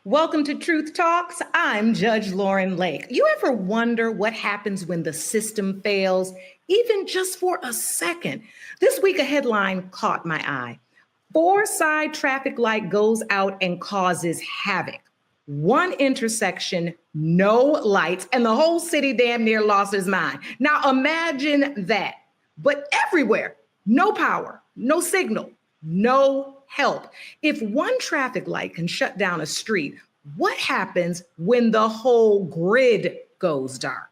Welcome to Truth Talks. I'm Judge Lauren Lake. You ever wonder what happens when the system fails, even just for a second? This week, a headline caught my eye. 4-side traffic light goes out and causes havoc. One intersection, no lights, and the whole city damn near lost its mind. Now imagine that. But everywhere, no power, no signal, no help. If one traffic light can shut down a street, what happens when the whole grid goes dark?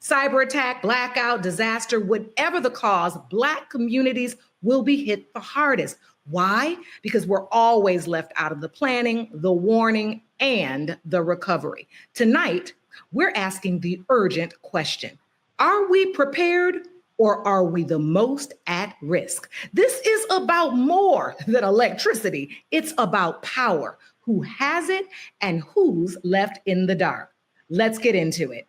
Cyber attack, blackout, disaster, whatever the cause, Black communities will be hit the hardest. Why? Because we're always left out of the planning, the warning, and the recovery. Tonight, we're asking the urgent question. Are we prepared? Or are we the most at risk? This is about more than electricity. It's about power, who has it and who's left in the dark. Let's get into it.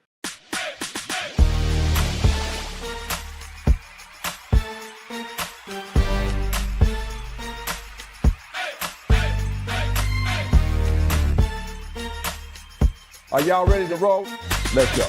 Are y'all ready to roll? Let's go.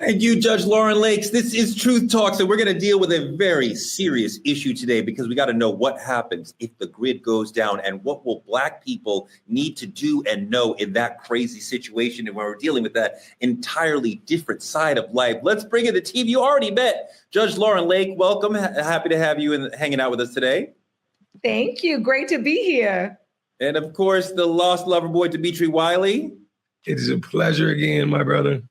Thank you, Judge Lauren Lakes. This is Truth Talks, and we're going to deal with a very serious issue today because we got to know what happens if the grid goes down and what will Black people need to do and know in that crazy situation. And when we're dealing with that entirely different side of life, let's bring in the team you already met. Judge Lauren Lake, welcome. Happy to have you hanging out with us today. Thank you. Great to be here. And of course, the lost lover boy, Dimitri Wiley. It is a pleasure again, my brother.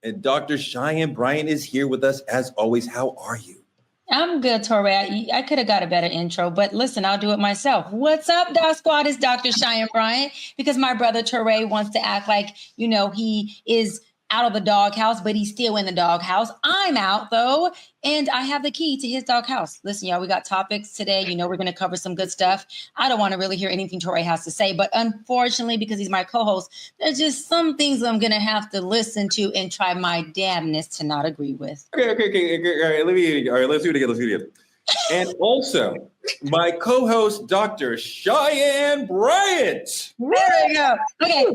And Dr. Cheyenne Bryant is here with us as always. How are you? I'm good, Torrey. I could have got a better intro, but listen, I'll do it myself. What's up, Doc Squad? It's Dr. Cheyenne Bryant, because my brother Torrey wants to act like, he is out of the doghouse, but he's still in the doghouse. I'm out, though, and I have the key to his doghouse. Listen, y'all, we got topics today. We're going to cover some good stuff. I don't want to really hear anything Torrey has to say, but unfortunately, because he's my co-host, there's just some things I'm going to have to listen to and try my damnness to not agree with. Okay. All right, let's do it again. And also, my co-host, Dr. Cheyenne Bryant. There we go. Okay.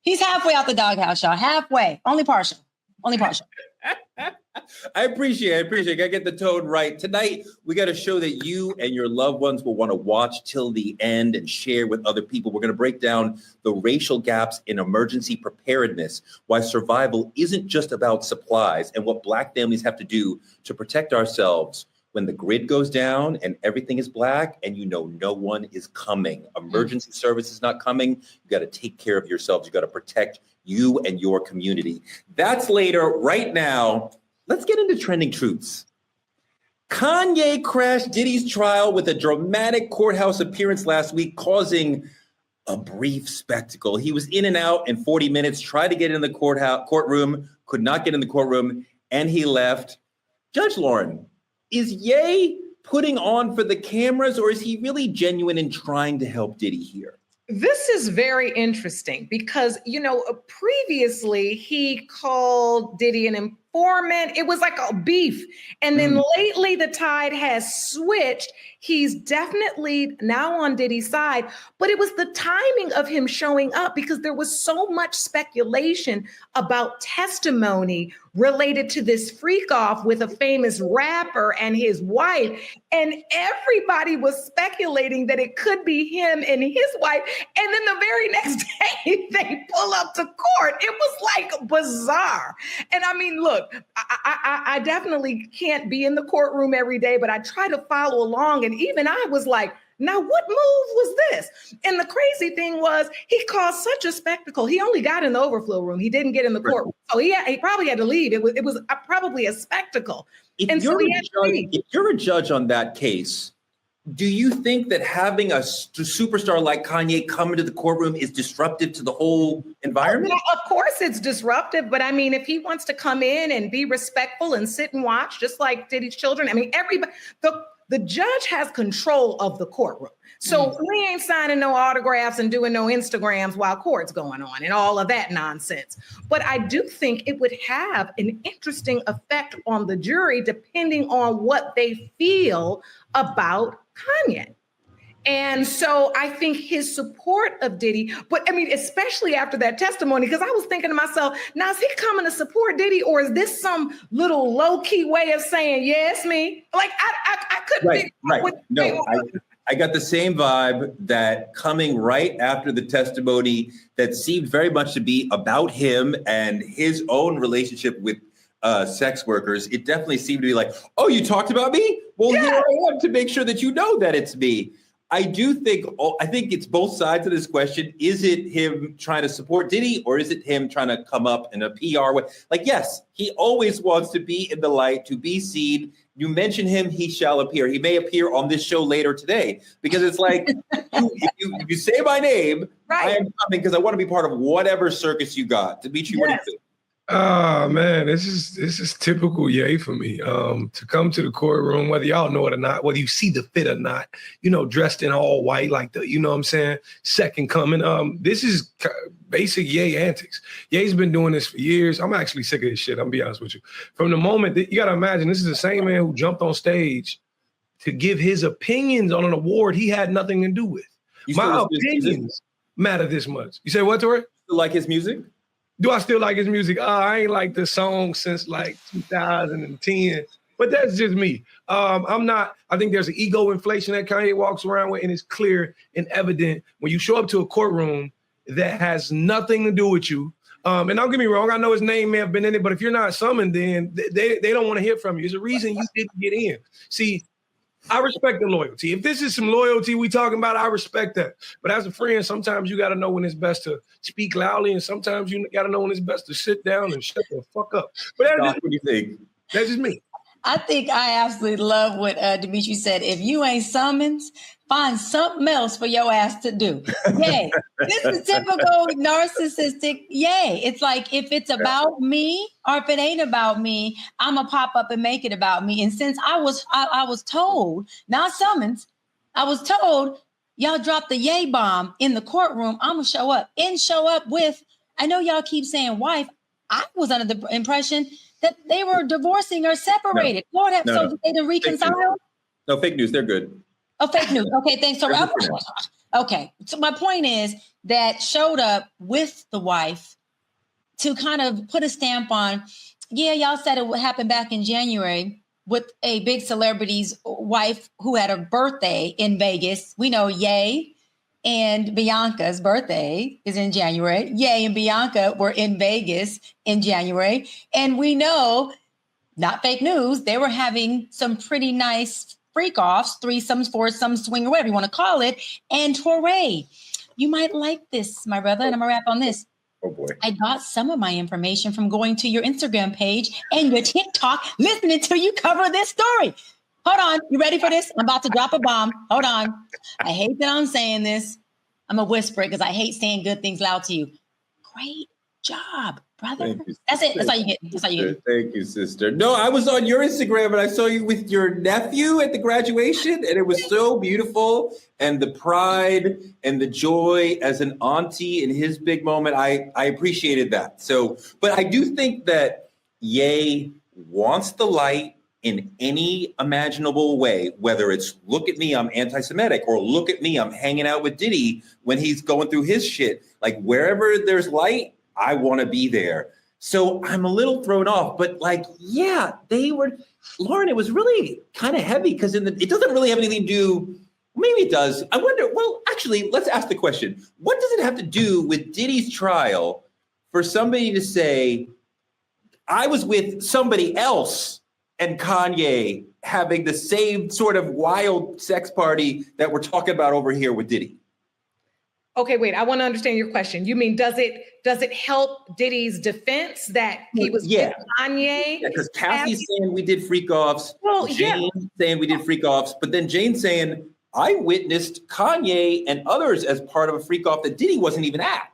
He's halfway out the doghouse, y'all. Halfway. Only partial. I appreciate it. Gotta get the tone right. Tonight, we got a show that you and your loved ones will want to watch till the end and share with other people. We're going to break down the racial gaps in emergency preparedness, why survival isn't just about supplies, and what Black families have to do to protect ourselves when the grid goes down and everything is black and no one is coming. Emergency service is not coming. You got to take care of yourselves. You got to protect you and your community. That's later. Right now, let's get into trending truths. Kanye crashed Diddy's trial with a dramatic courthouse appearance last week, causing a brief spectacle. He was in and out in 40 minutes, tried to get in the courtroom, could not get in the courtroom, and he left. Judge Lauren, is Ye putting on for the cameras, or is he really genuine in trying to help Diddy here? This is very interesting because, previously he called Diddy an informant. It was like a beef. And then lately the tide has switched. He's definitely now on Diddy's side, but it was the timing of him showing up because there was so much speculation about testimony related to this freak off with a famous rapper and his wife. And everybody was speculating that it could be him and his wife. And then the very next day they pull up to court. It was like bizarre. And I mean, look, I definitely can't be in the courtroom every day, but I try to follow along. And even I was like, now what move was this? And the crazy thing was he caused such a spectacle. He only got in the overflow room. He didn't get in the courtroom. So he probably had to leave. It was probably a spectacle. If you're a judge on that case, do you think that having a superstar like Kanye come into the courtroom is disruptive to the whole environment? Well, of course it's disruptive, but I mean, if he wants to come in and be respectful and sit and watch, just like Diddy's children, I mean, everybody, the judge has control of the courtroom. So we ain't signing no autographs and doing no Instagrams while court's going on and all of that nonsense. But I do think it would have an interesting effect on the jury, depending on what they feel about Kanye. And so I think his support of Diddy, but I mean, especially after that testimony, because I was thinking to myself, now is he coming to support Diddy, or is this some little low-key way of saying, yeah, it's me? Like, I couldn't Right, figure right. out what No, I got the same vibe that coming right after the testimony that seemed very much to be about him and his own relationship with sex workers. It definitely seemed to be like, oh, you talked about me? Well, here I am to make sure that you know that it's me. I think it's both sides of this question. Is it him trying to support Diddy, or is it him trying to come up in a PR way? Like, yes, he always wants to be in the light, to be seen. You mention him, he shall appear. He may appear on this show later today, because it's like, if you say my name, I am coming because I want to be part of whatever circus you got. Dimitri, what do you think? Oh man, this is typical Ye for me. To come to the courtroom, whether y'all know it or not, whether you see the fit or not, dressed in all white like the, you know what I'm saying, second coming. This is basic Ye antics. Ye's been doing this for years. I'm actually sick of this shit. I'm gonna be honest with you. From the moment that you gotta imagine, this is the same man who jumped on stage to give his opinions on an award he had nothing to do with. My opinions matter this much. You say what, Tori? You like his music? Do I still like his music? I ain't like the song since like 2010, but that's just me. I think there's an ego inflation that Kanye walks around with, and it's clear and evident when you show up to a courtroom that has nothing to do with you. And don't get me wrong, I know his name may have been in it, but if you're not summoned, then they don't want to hear from you. There's a reason you didn't get in. See, I respect the loyalty. If this is some loyalty we talking about, I respect that. But as a friend, sometimes you got to know when it's best to speak loudly, and sometimes you got to know when it's best to sit down and shut the fuck up. But what do you think? That's just me. I think I absolutely love what Dimitri said. If you ain't summoned, find something else for your ass to do. Yay. This is typical narcissistic yay. It's like, if it's about me or if it ain't about me, I'm going to pop up and make it about me. And since I was told, not summoned, I was told, y'all dropped the yay bomb in the courtroom, I'm going to show up with, I know y'all keep saying wife. I was under the impression that they were divorcing or separated. No. Lord have so they didn't reconcile? No, fake news. They're good. Oh, fake news. Okay, thanks. So, okay. So my point is that showed up with the wife to kind of put a stamp on, yeah, y'all said it would happen back in January with a big celebrity's wife who had a birthday in Vegas. We know Ye and Bianca's birthday is in January. Ye and Bianca were in Vegas in January. And we know, not fake news, they were having some pretty nice freak-offs, threesomes, foursomes, swing, or whatever you want to call it. And Torre, you might like this, my brother, and I'm going to wrap on this. Oh, boy. I got some of my information from going to your Instagram page and your TikTok, listening to you cover this story. Hold on. You ready for this? I'm about to drop a bomb. Hold on. I hate that I'm saying this. I'm going to whisper it because I hate saying good things loud to you. Great job, brother. That's it. That's all you get. That's all you get. Thank you, sister. No, I was on your Instagram and I saw you with your nephew at the graduation, and it was so beautiful. And the pride and the joy as an auntie in his big moment, I appreciated that. So, but I do think that Ye wants the light in any imaginable way, whether it's look at me, I'm anti-Semitic, or look at me, I'm hanging out with Diddy when he's going through his shit. Like, wherever there's light, I want to be there. So I'm a little thrown off, but like, yeah, they were, Lauren, it was really kind of heavy because it doesn't really have anything to do, maybe it does. I wonder, well, actually, let's ask the question. What does it have to do with Diddy's trial for somebody to say, I was with somebody else and Kanye having the same sort of wild sex party that we're talking about over here with Diddy? Okay, wait, I want to understand your question. You mean, does it help Diddy's defense that he was with Kanye? Yeah, because Kathy's saying we did freak offs. Well, Jane saying we did freak offs, but then Jane saying, I witnessed Kanye and others as part of a freak off that Diddy wasn't even at.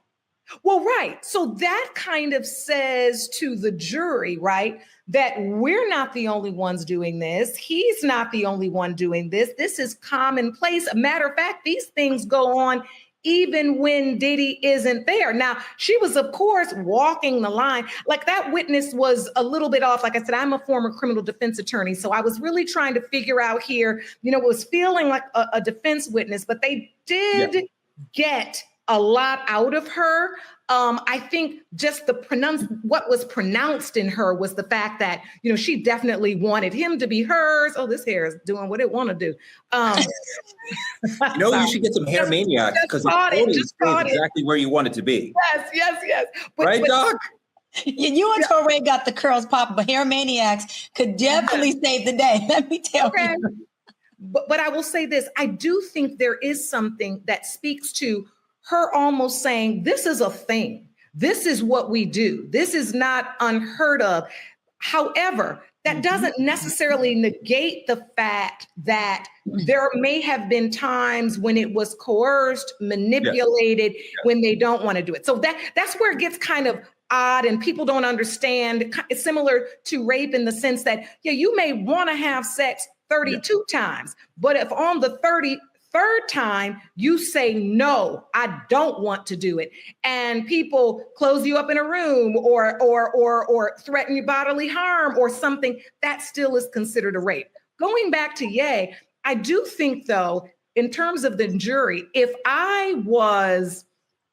Well, right. So that kind of says to the jury, right, that we're not the only ones doing this. He's not the only one doing this. This is commonplace. A matter of fact, these things go on even when Diddy isn't there. Now, she was, of course, walking the line. Like, that witness was a little bit off. Like I said, I'm a former criminal defense attorney, so I was really trying to figure out here, it was feeling like a defense witness, but they did get a lot out of her. I think just what was pronounced in her was the fact that, she definitely wanted him to be hers. Oh, this hair is doing what it want to do. You should get some hair maniacs because it's exactly where you want it to be. Yes. Right, Doc? You and Torre got the curls pop, but hair maniacs could definitely save the day. Let me tell you. But I will say this. I do think there is something that speaks to her almost saying, this is a thing. This is what we do. This is not unheard of. However, that doesn't necessarily negate the fact that there may have been times when it was coerced, manipulated, when they don't want to do it. So that's where it gets kind of odd and people don't understand. It's similar to rape in the sense that, you may want to have sex 32 times, but if on the 33rd time you say, no, I don't want to do it, and people close you up in a room or threaten you bodily harm or something, that still is considered a rape. Going back to Ye, I do think, though, in terms of the jury, if I was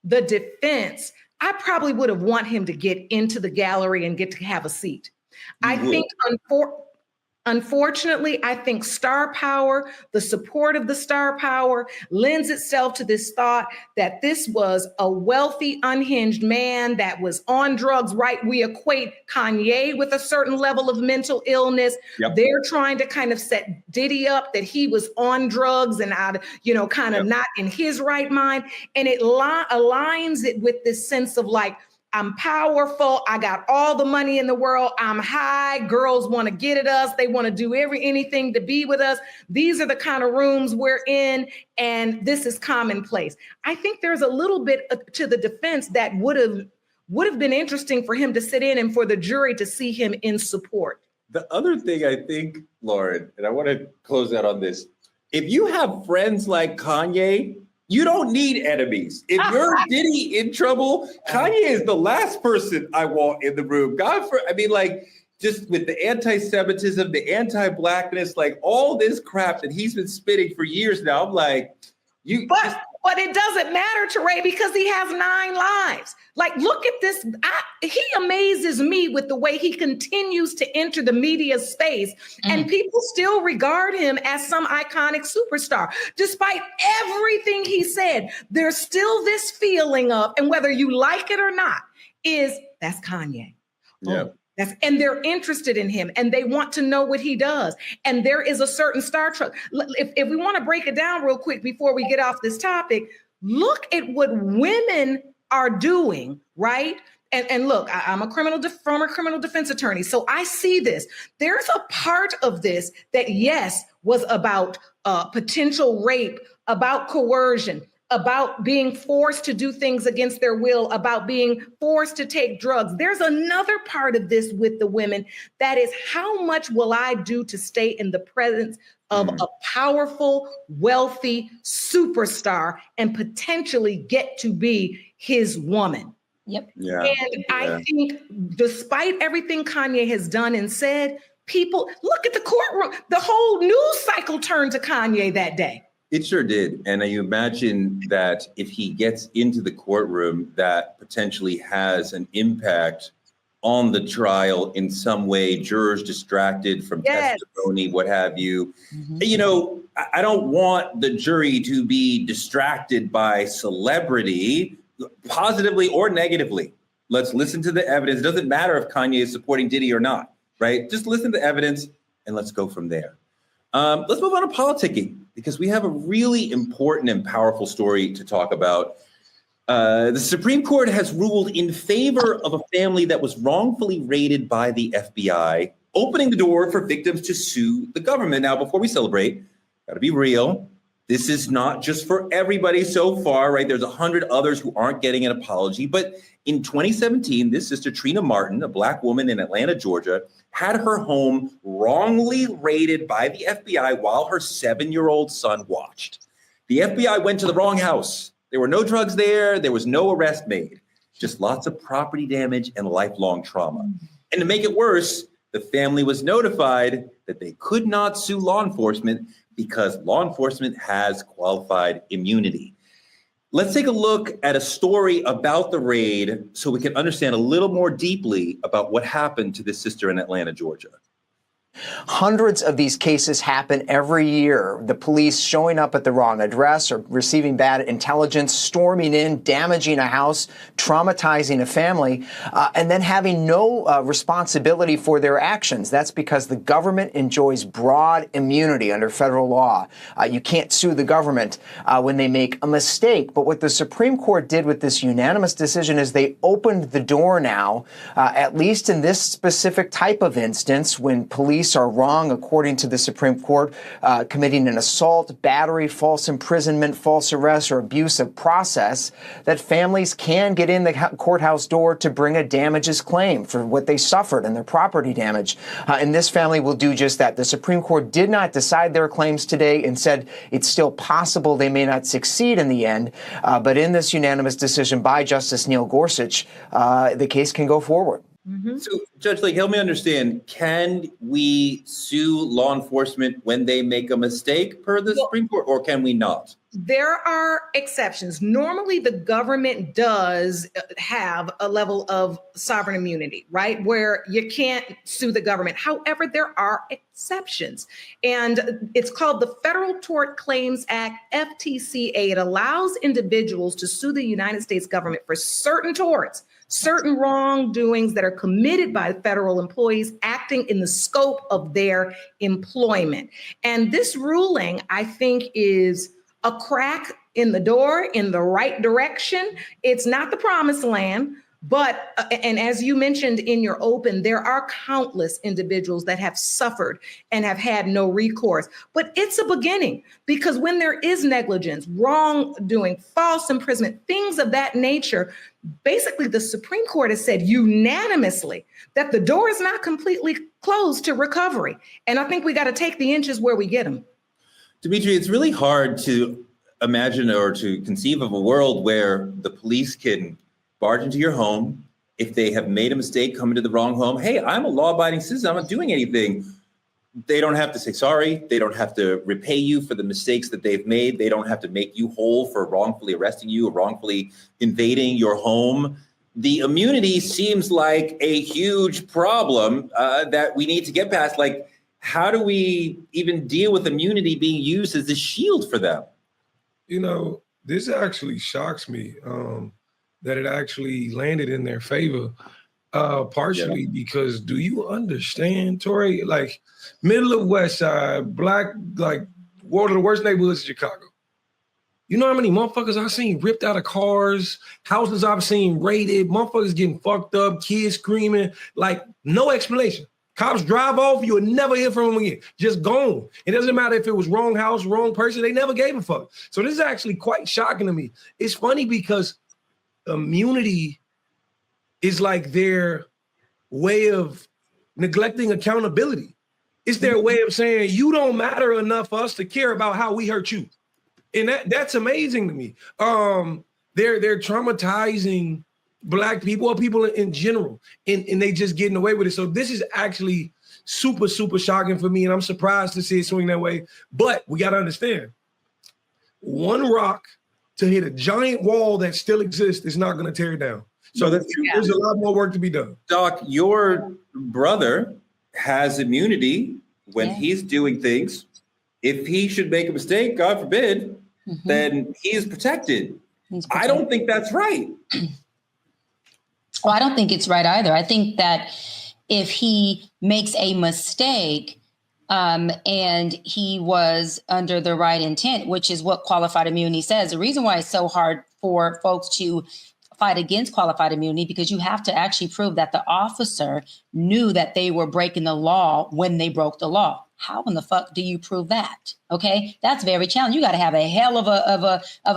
the defense, I probably would have want him to get into the gallery and get to have a seat. I think, unfortunately, I think star power, the support of the star power, lends itself to this thought that this was a wealthy, unhinged man that was on drugs, right? We equate Kanye with a certain level of mental illness. They're trying to kind of set Diddy up that he was on drugs and out, kind of not in his right mind. And it aligns it with this sense of like, I'm powerful. I got all the money in the world. I'm high. Girls want to get at us. They want to do anything to be with us. These are the kind of rooms we're in, and this is commonplace. I think there's a little bit to the defense that would have been interesting for him to sit in and for the jury to see him in support. The other thing I think, Lauren, and I want to close out on this. If you have friends like Kanye, you don't need enemies. If you're Diddy in trouble, Kanye is the last person I want in the room. Just with the anti-Semitism, the anti-Blackness, like all this crap that he's been spitting for years now. I'm like, But it doesn't matter to Ray because he has 9 lives. Like, look at this. He amazes me with the way he continues to enter the media space, and people still regard him as some iconic superstar. Despite everything he said, there's still this feeling of, and whether you like it or not, that's Kanye. And they're interested in him and they want to know what he does. And there is a certain Star Trek. If we want to break it down real quick before we get off this topic, look at what women are doing, right? And look, I'm a former criminal defense attorney, so I see this. There's a part of this that, yes, was about potential rape, about coercion, about being forced to do things against their will, about being forced to take drugs. There's another part of this with the women that is, how much will I do to stay in the presence of a powerful, wealthy superstar and potentially get to be his woman? Yep. Yeah. And I think despite everything Kanye has done and said, people look at the courtroom, the whole news cycle turned to Kanye that day. It sure did. And you imagine that if he gets into the courtroom, that potentially has an impact on the trial in some way, jurors distracted from testimony, what have you. You know, I don't want the jury to be distracted by celebrity, positively or negatively. Let's listen to the evidence. It doesn't matter if Kanye is supporting Diddy or not, right? Just listen to the evidence and let's go from there. Let's move on to politicking, because we have a really important and powerful story to talk about. The Supreme Court has ruled in favor of a family that was wrongfully raided by the FBI, opening the door for victims to sue the government. Now, before we celebrate, gotta be real. This is not just for everybody so far, right? There's 100 others who aren't getting an apology. But in 2017, this sister, Trina Martin, a Black woman in Atlanta, Georgia, had her home wrongly raided by the FBI while her 7-year-old son watched. The FBI went to the wrong house. There were no drugs there. There was no arrest made, just lots of property damage and lifelong trauma. And to make it worse, the family was notified that they could not sue law enforcement because law enforcement has qualified immunity. Let's take a look at a story about the raid so we can understand a little more deeply about what happened to this sister in Atlanta, Georgia. Hundreds of these cases happen every year. The police showing up at the wrong address or receiving bad intelligence, storming in, damaging a house, traumatizing a family, and then having no responsibility for their actions. That's because the government enjoys broad immunity under federal law. You can't sue the government when they make a mistake. But what the Supreme Court did with this unanimous decision is they opened the door now, at least in this specific type of instance, when police are wrong, according to the Supreme Court, committing an assault, battery, false imprisonment, false arrest, or abuse of process, that families can get in the courthouse door to bring a damages claim for what they suffered and their property damage. And this family will do just that. The Supreme Court did not decide their claims today and said it's still possible they may not succeed in the end. But in this unanimous decision by Justice Neil Gorsuch, the case can go forward. Mm-hmm. So, Judge Lake, help me understand. Can we sue law enforcement when they make a mistake per the Supreme Court, or can we not? There are exceptions. Normally, the government does have a level of sovereign immunity, right? Where you can't sue the government. However, there are exceptions. And it's called the Federal Tort Claims Act, FTCA. It allows individuals to sue the United States government for certain torts, certain wrongdoings that are committed by federal employees acting in the scope of their employment. And this ruling, I think, is a crack in the door in the right direction. It's not the promised land, but, and as you mentioned in your open, there are countless individuals that have suffered and have had no recourse. But it's a beginning, because when there is negligence, wrongdoing, false imprisonment, things of that nature, basically the Supreme Court has said unanimously that the door is not completely closed to recovery. And I think we got to take the inches where we get them. Dimitri, it's really hard to imagine or to conceive of a world where the police can barge into your home if they have made a mistake, come into the wrong home. Hey, I'm a law-abiding citizen. I'm not doing anything. They don't have to say sorry. They don't have to repay you for the mistakes that they've made. They don't have to make you whole for wrongfully arresting you or wrongfully invading your home. The immunity seems like a huge problem that we need to get past. Like, how do we even deal with immunity being used as a shield for them? You know, this actually shocks me that it actually landed in their favor, partially because, do you understand, Tori? Like, middle of West Side, black, like one of the worst neighborhoods in Chicago. You know how many motherfuckers I've seen ripped out of cars, houses I've seen raided, motherfuckers getting fucked up, kids screaming, like no explanation. Cops drive off, you would never hear from them again. Just gone. It doesn't matter if it was wrong house, wrong person. They never gave a fuck. So this is actually quite shocking to me. It's funny because immunity is like their way of neglecting accountability. It's their way of saying, you don't matter enough for us to care about how we hurt you. And that's amazing to me. They're traumatizing Black people or people in general, and they just getting away with it. So this is actually super, super shocking for me, and I'm surprised to see it swing that way. But we got to understand, one rock to hit a giant wall that still exists is not going to tear it down. So there's a lot more work to be done. Doc, your brother has immunity when he's doing things. If he should make a mistake, God forbid, then he is protected. I don't think that's right. Well, I don't think it's right either. I think that if he makes a mistake and he was under the right intent, which is what qualified immunity says, the reason why it's so hard for folks to fight against qualified immunity, because you have to actually prove that the officer knew that they were breaking the law when they broke the law. How in the fuck do you prove that? Okay, that's very challenging. You got to have a hell of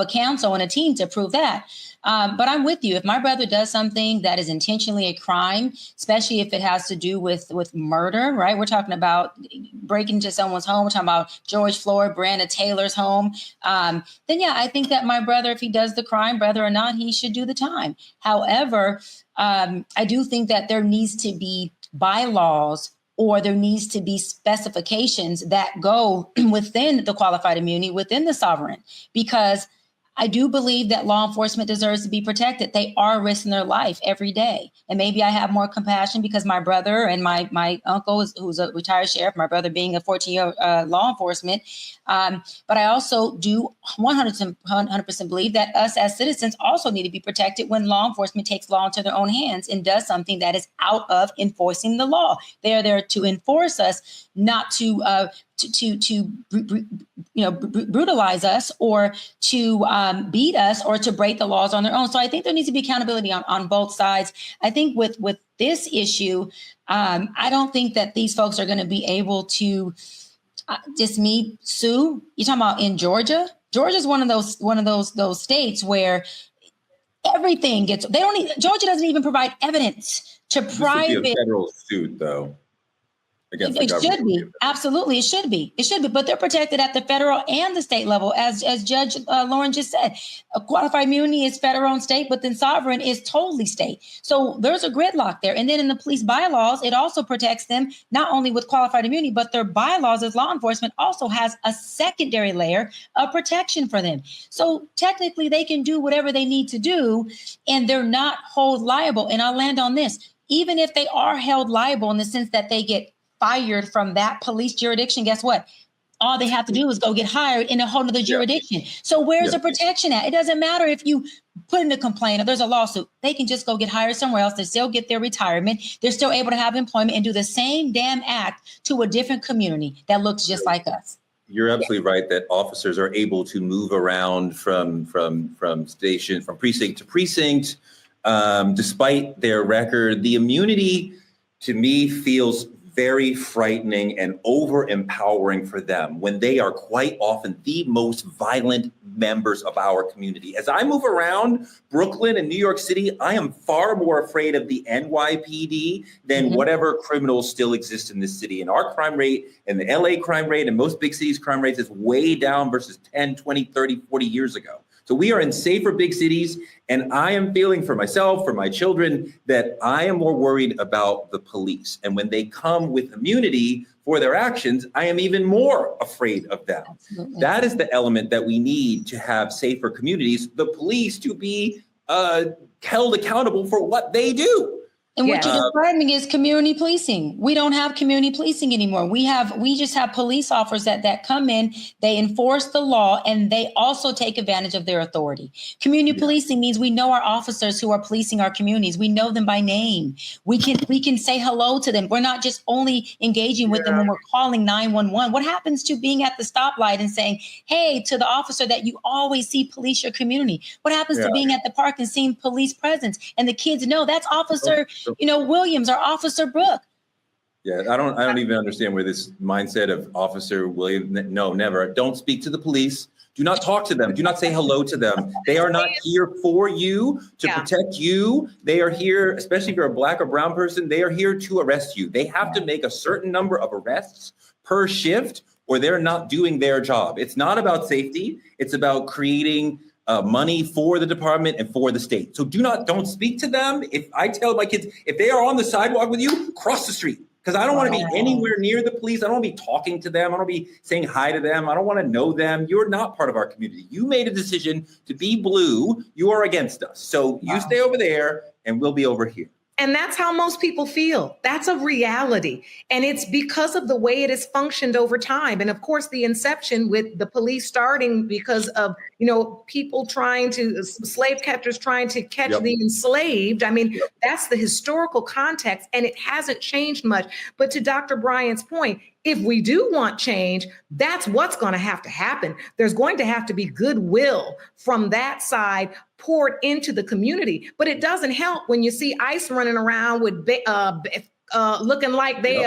a counsel and a team to prove that. But I'm with you. If my brother does something that is intentionally a crime, especially if it has to do with murder, right? We're talking about breaking into someone's home. We're talking about George Floyd, Breonna Taylor's home. Then yeah, I think that my brother, if he does the crime, whether or not, he should do the time. However, I do think that there needs to be bylaws, or there needs to be specifications that go within the qualified immunity, within the sovereign, because I do believe that law enforcement deserves to be protected. They are risking their life every day. And maybe I have more compassion because my brother and my uncle, who's a retired sheriff, my brother being a 14-year law enforcement. But I also do 100% believe that us as citizens also need to be protected when law enforcement takes law into their own hands and does something that is out of enforcing the law. They are there to enforce us, not to brutalize us, or to beat us, or to break the laws on their own. So I think there needs to be accountability on both sides. I think with this issue, I don't think that these folks are going to be able to sue. You're talking about in Georgia. Georgia's one of those states where everything gets. Georgia doesn't even provide evidence to private. This would be a federal suit, though. It should be. Absolutely. It should be. But they're protected at the federal and the state level, as Judge Lauren just said. A qualified immunity is federal and state, but then sovereign is totally state. So there's a gridlock there. And then in the police bylaws, it also protects them not only with qualified immunity, but their bylaws as law enforcement also has a secondary layer of protection for them. So technically they can do whatever they need to do, and they're not held liable. And I'll land on this. Even if they are held liable in the sense that they get fired from that police jurisdiction, guess what? All they have to do is go get hired in a whole other jurisdiction. So where's the protection at? It doesn't matter if you put in a complaint or there's a lawsuit. They can just go get hired somewhere else. They still get their retirement. They're still able to have employment and do the same damn act to a different community that looks just like us. You're absolutely right that officers are able to move around from station, from precinct to precinct, despite their record. The immunity, to me, feels very frightening and over empowering for them when they are quite often the most violent members of our community. As I move around Brooklyn and New York City, I am far more afraid of the NYPD than whatever criminals still exist in this city. And our crime rate and the LA crime rate and most big cities crime rates is way down versus 10, 20, 30, 40 years ago. So we are in safer big cities, and I am feeling for myself, for my children, that I am more worried about the police. And when they come with immunity for their actions, I am even more afraid of them. Absolutely. That is the element that we need to have safer communities, the police to be held accountable for what they do. And what you're describing is community policing. We don't have community policing anymore. We just have police officers that come in, they enforce the law, and they also take advantage of their authority. Community policing means we know our officers who are policing our communities. We know them by name. We can say hello to them. We're not just only engaging with them when we're calling 911. What happens to being at the stoplight and saying, hey, to the officer that you always see police your community? What happens to being at the park and seeing police presence and the kids know that's Officer Williams or Officer Brooke? Yeah, I don't even understand where this mindset of Officer Williams. No, never. Don't speak to the police. Do not talk to them. Do not say hello to them. They are not here for you to protect you. They are here, especially if you're a Black or brown person, they are here to arrest you. They have to make a certain number of arrests per shift, or they're not doing their job. It's not about safety. It's about creating money for the department and for the state. So don't speak to them. If I tell my kids, if they are on the sidewalk with you, cross the street. Because I don't want to be anywhere near the police. I don't want to be talking to them. I don't want to be saying hi to them. I don't want to know them. You're not part of our community. You made a decision to be blue. You are against us. So you stay over there and we'll be over here. And that's how most people feel. That's a reality. And it's because of the way it has functioned over time. And of course, the inception with the police starting because of, people slave catchers trying to catch the enslaved. I mean, that's the historical context, and it hasn't changed much. But to Dr. Bryant's point, if we do want change, that's what's going to happen. There's going to have to be goodwill from that side poured into the community. But it doesn't help when you see ICE running around with looking like they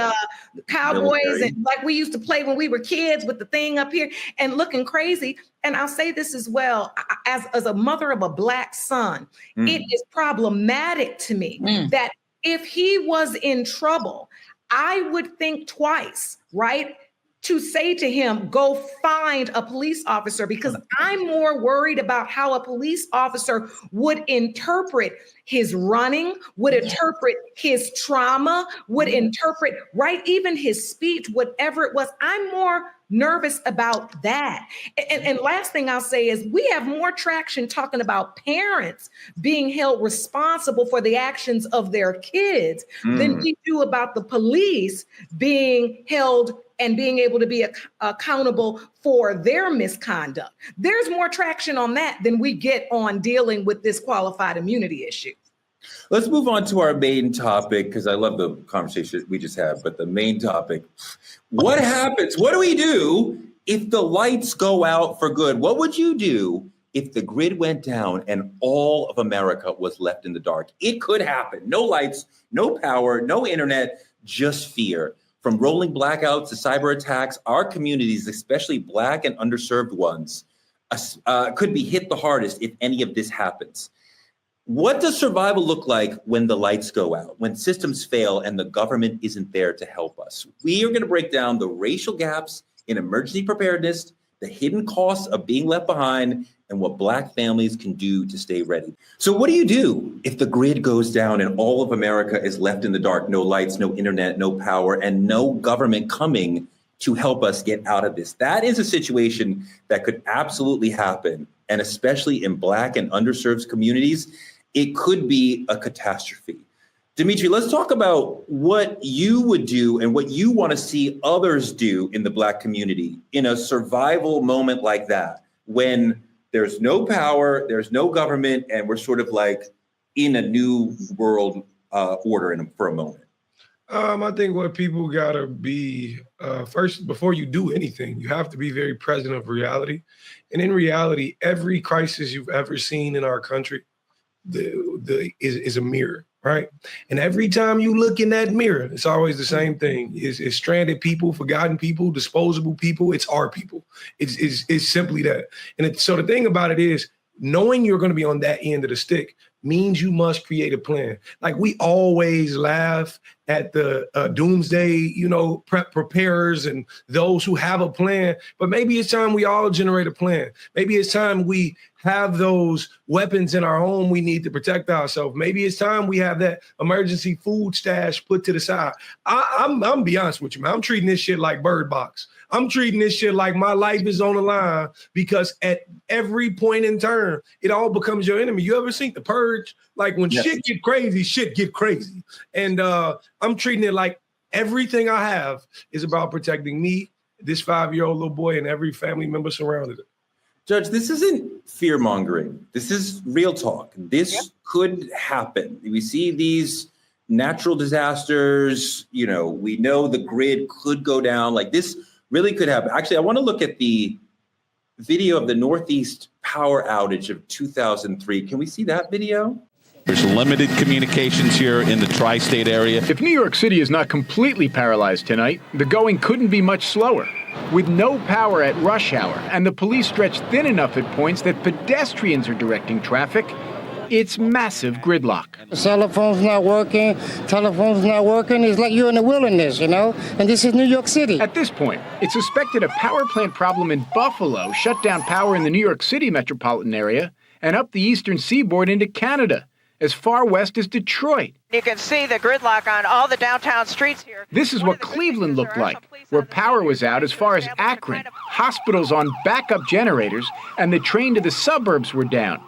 cowboys Military. and like we used to play when we were kids with the thing up here and looking crazy. And I'll say this as well, as a mother of a Black son, it is problematic to me that if he was in trouble, I would think twice, right? To say to him, go find a police officer, because I'm more worried about how a police officer would interpret his running, would interpret his trauma, would interpret, right, even his speech, whatever it was. I'm more nervous about that. And last thing I'll say is we have more traction talking about parents being held responsible for the actions of their kids than we do about the police being held and being able to be accountable for their misconduct. There's more traction on that than we get on dealing with this qualified immunity issue. Let's move on to our main topic, because I love the conversation we just had, but the main topic, what happens? What do we do if the lights go out for good? What would you do if the grid went down and all of America was left in the dark? It could happen. No lights, no power, no internet, just fear. From rolling blackouts to cyber attacks, our communities, especially Black and underserved ones, could be hit the hardest if any of this happens. What does survival look like when the lights go out, when systems fail and the government isn't there to help us? We are going to break down the racial gaps in emergency preparedness, the hidden costs of being left behind, and what Black families can do to stay ready. So what do you do if the grid goes down and all of America is left in the dark? No lights, no internet, no power, and no government coming to help us get out of this. That is a situation that could absolutely happen. And especially in Black and underserved communities, it could be a catastrophe. Dimitri, let's talk about what you would do and what you want to see others do in the Black community in a survival moment like that, when there's no power, there's no government, and we're sort of like in a new world order for a moment. I think what people gotta be, first, before you do anything, you have to be very present of reality. And in reality, every crisis you've ever seen in our country is a mirror, right? And every time you look in that mirror, it's always the same thing. It's stranded people, forgotten people, disposable people. It's our people. It's simply that. And so the thing about it is, knowing you're going to be on that end of the stick means you must create a plan. Like, we always laugh at the doomsday, preparers and those who have a plan, but maybe it's time we all generate a plan. Maybe it's time we have those weapons in our home we need to protect ourselves. Maybe it's time we have that emergency food stash put to the side. I'm be honest with you, man. I'm treating this shit like Bird Box. I'm treating this shit like my life is on the line, because at every point in time, it all becomes your enemy. You ever seen The Purge? Like, when shit get crazy. And I'm treating it like everything I have is about protecting me, this 5-year-old little boy, and every family member surrounded it. Judge, this isn't fear mongering. This is real talk. This could happen. We see these natural disasters. We know the grid could go down. Like, this really could happen. Actually, I want to look at the video of the Northeast power outage of 2003. Can we see that video? There's limited communications here in the tri-state area. If New York City is not completely paralyzed tonight, the going couldn't be much slower. With no power at rush hour and the police stretched thin enough at points that pedestrians are directing traffic, it's massive gridlock. Cell phone's not working, telephone's not working. It's like you're in the wilderness, and this is New York City. At this point, it's suspected a power plant problem in Buffalo shut down power in the New York City metropolitan area and up the eastern seaboard into Canada, as far west as Detroit. You can see the gridlock on all the downtown streets here. This is what Cleveland looked like, where power was out as far as Akron, hospitals on backup generators, and the train to the suburbs were down.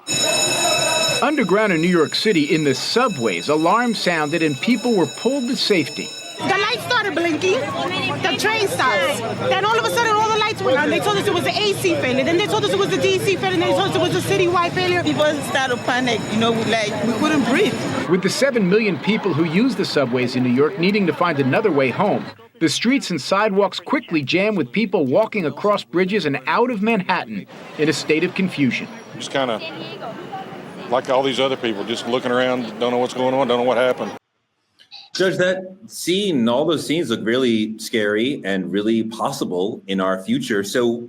Underground in New York City, in the subways, alarms sounded and people were pulled to safety. The lights started blinking, the train stopped. Then all of a sudden, all the lights went on. They told us it was the AC failure. Then they told us it was the DC failure. And they told us it was a citywide failure. People started to panic, we couldn't breathe. With the 7 million people who use the subways in New York needing to find another way home, the streets and sidewalks quickly jammed with people walking across bridges and out of Manhattan in a state of confusion. Just kind of like all these other people, just looking around, don't know what's going on, don't know what happened. Judge, all those scenes look really scary and really possible in our future. So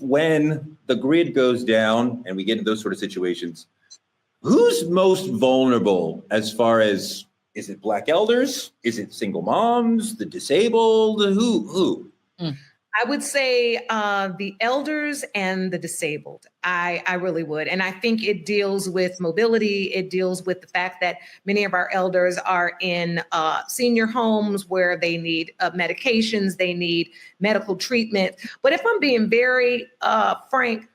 when the grid goes down and we get into those sort of situations, who's most vulnerable as far as, is it Black elders? Is it single moms, the disabled? Who? I would say the elders and the disabled. I really would. And I think it deals with mobility. It deals with the fact that many of our elders are in senior homes where they need medications, they need medical treatment. But if I'm being very frank,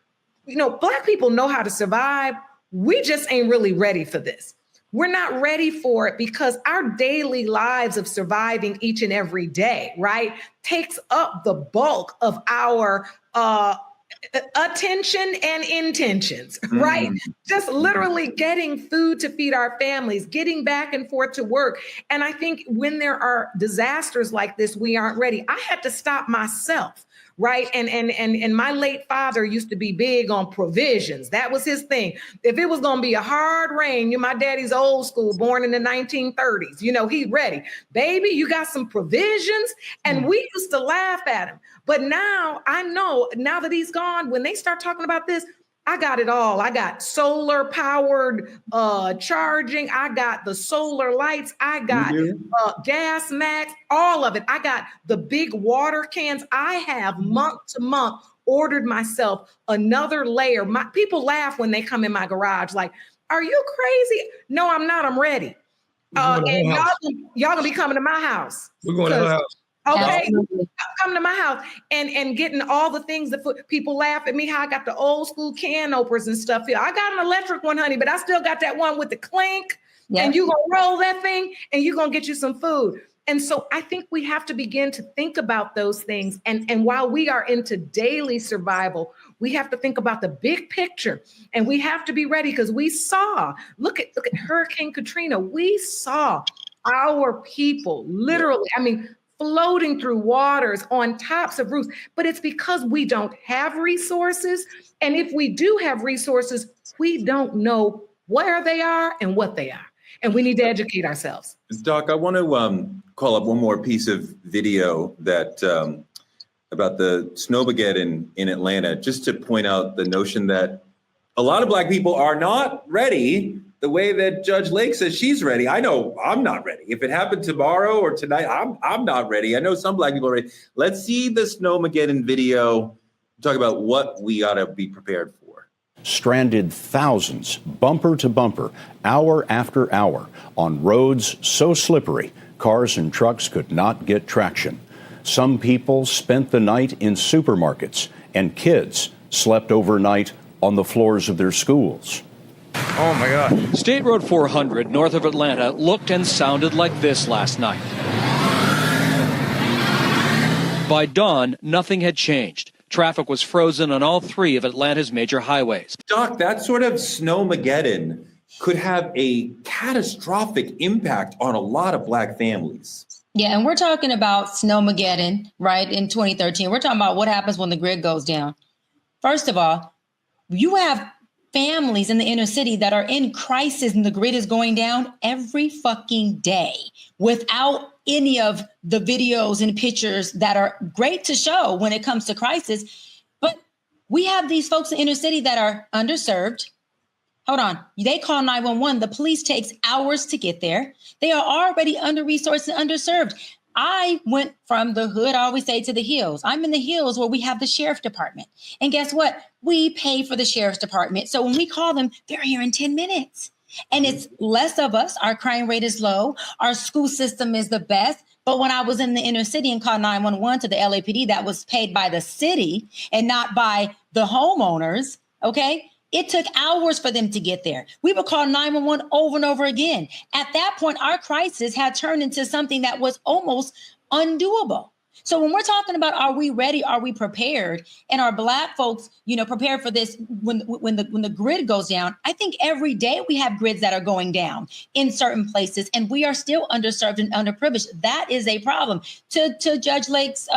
Black people know how to survive. We just ain't really ready for this. We're not ready for it because our daily lives of surviving each and every day, right, takes up the bulk of our attention and intentions, right? Just literally getting food to feed our families, getting back and forth to work. And I think when there are disasters like this, we aren't ready. I had to stop myself. Right. And my late father used to be big on provisions. That was his thing. If it was going to be a hard rain, my daddy's old school, born in the 1930s, he's ready. Baby, you got some provisions. And we used to laugh at him. But now I know, now that he's gone, when they start talking about this, I got it all. I got solar powered charging. I got the solar lights. I got gas max, all of it. I got the big water cans. I have month to month ordered myself another layer. People laugh when they come in my garage like, are you crazy? No, I'm not. I'm ready. And y'all gonna be coming to my house. We're going to her house. Okay, come to my house and getting all the things that people laugh at me, how I got the old school can openers and stuff here. I got an electric one, honey, but I still got that one with the clink. Yep. And you gonna roll that thing and you're gonna get you some food. And so I think we have to begin to think about those things. And while we are into daily survival, we have to think about the big picture and we have to be ready because we saw, look at Hurricane Katrina. We saw our people literally, floating through waters on tops of roofs, but it's because we don't have resources. And if we do have resources, we don't know where they are and what they are. And we need to educate ourselves. Doc, I want to call up one more piece of video that about the Snowmageddon in Atlanta, just to point out the notion that a lot of Black people are not ready the way that Judge Lake says she's ready. I know I'm not ready. If it happened tomorrow or tonight, I'm not ready. I know some Black people are ready. Let's see the Snowmageddon video. Talk about what we ought to be prepared for. Stranded thousands, bumper to bumper, hour after hour, on roads so slippery, cars and trucks could not get traction. Some people spent the night in supermarkets, and kids slept overnight on the floors of their schools. Oh my God. State Road 400 north of Atlanta looked and sounded like this last night. By dawn, nothing had changed. Traffic was frozen on all three of Atlanta's major highways. Doc, that sort of Snowmageddon could have a catastrophic impact on a lot of Black families. Yeah, and we're talking about Snowmageddon, right, in 2013. We're talking about what happens when the grid goes down. First of all, you have families in the inner city that are in crisis and the grid is going down every fucking day without any of the videos and pictures that are great to show when it comes to crisis. But we have these folks in the inner city that are underserved. Hold on. They call 911. The police takes hours to get there. They are already under-resourced and underserved. I went from the hood, I always say, to the hills. I'm in the hills where we have the sheriff department. And guess what? We pay for the sheriff's department. So when we call them, they're here in 10 minutes. And it's less of us. Our crime rate is low. Our school system is the best. But when I was in the inner city and called 911 to the LAPD, that was paid by the city and not by the homeowners, okay? It took hours for them to get there. We would call 911 over and over again. At that point, our crisis had turned into something that was almost undoable. So when we're talking about, are we ready? Are we prepared? And are Black folks, prepared for this when the grid goes down? I think every day we have grids that are going down in certain places, and we are still underserved and underprivileged. That is a problem. To Judge Lake's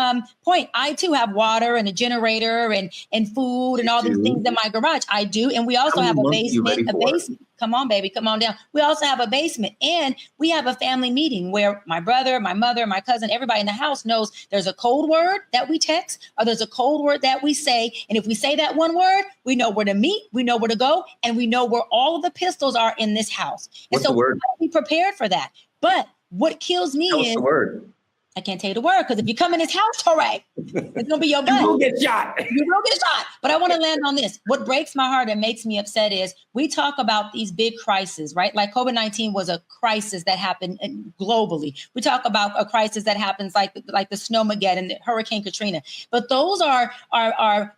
point, I too have water and a generator and food and all these things in my garage. I do, and we also have a basement. come on, baby, come on down. We also have a basement, and we have a family meeting where my brother, my mother, my cousin, everybody in the house knows there's a code word that we text, or there's a code word that we say. And if we say that one word, we know where to meet, we know where to go, and we know where all of the pistols are in this house. What's and so the word? we gotta be prepared for that. But what kills me What's is the word? I can't tell you the word, because if you come in this house, hooray, it's gonna be your butt. You will get shot. You will get shot. But I want to land on this. What breaks my heart and makes me upset is we talk about these big crises, right? Like COVID-19 was a crisis that happened globally. We talk about a crisis that happens like the Snowmageddon, the Hurricane Katrina. But those are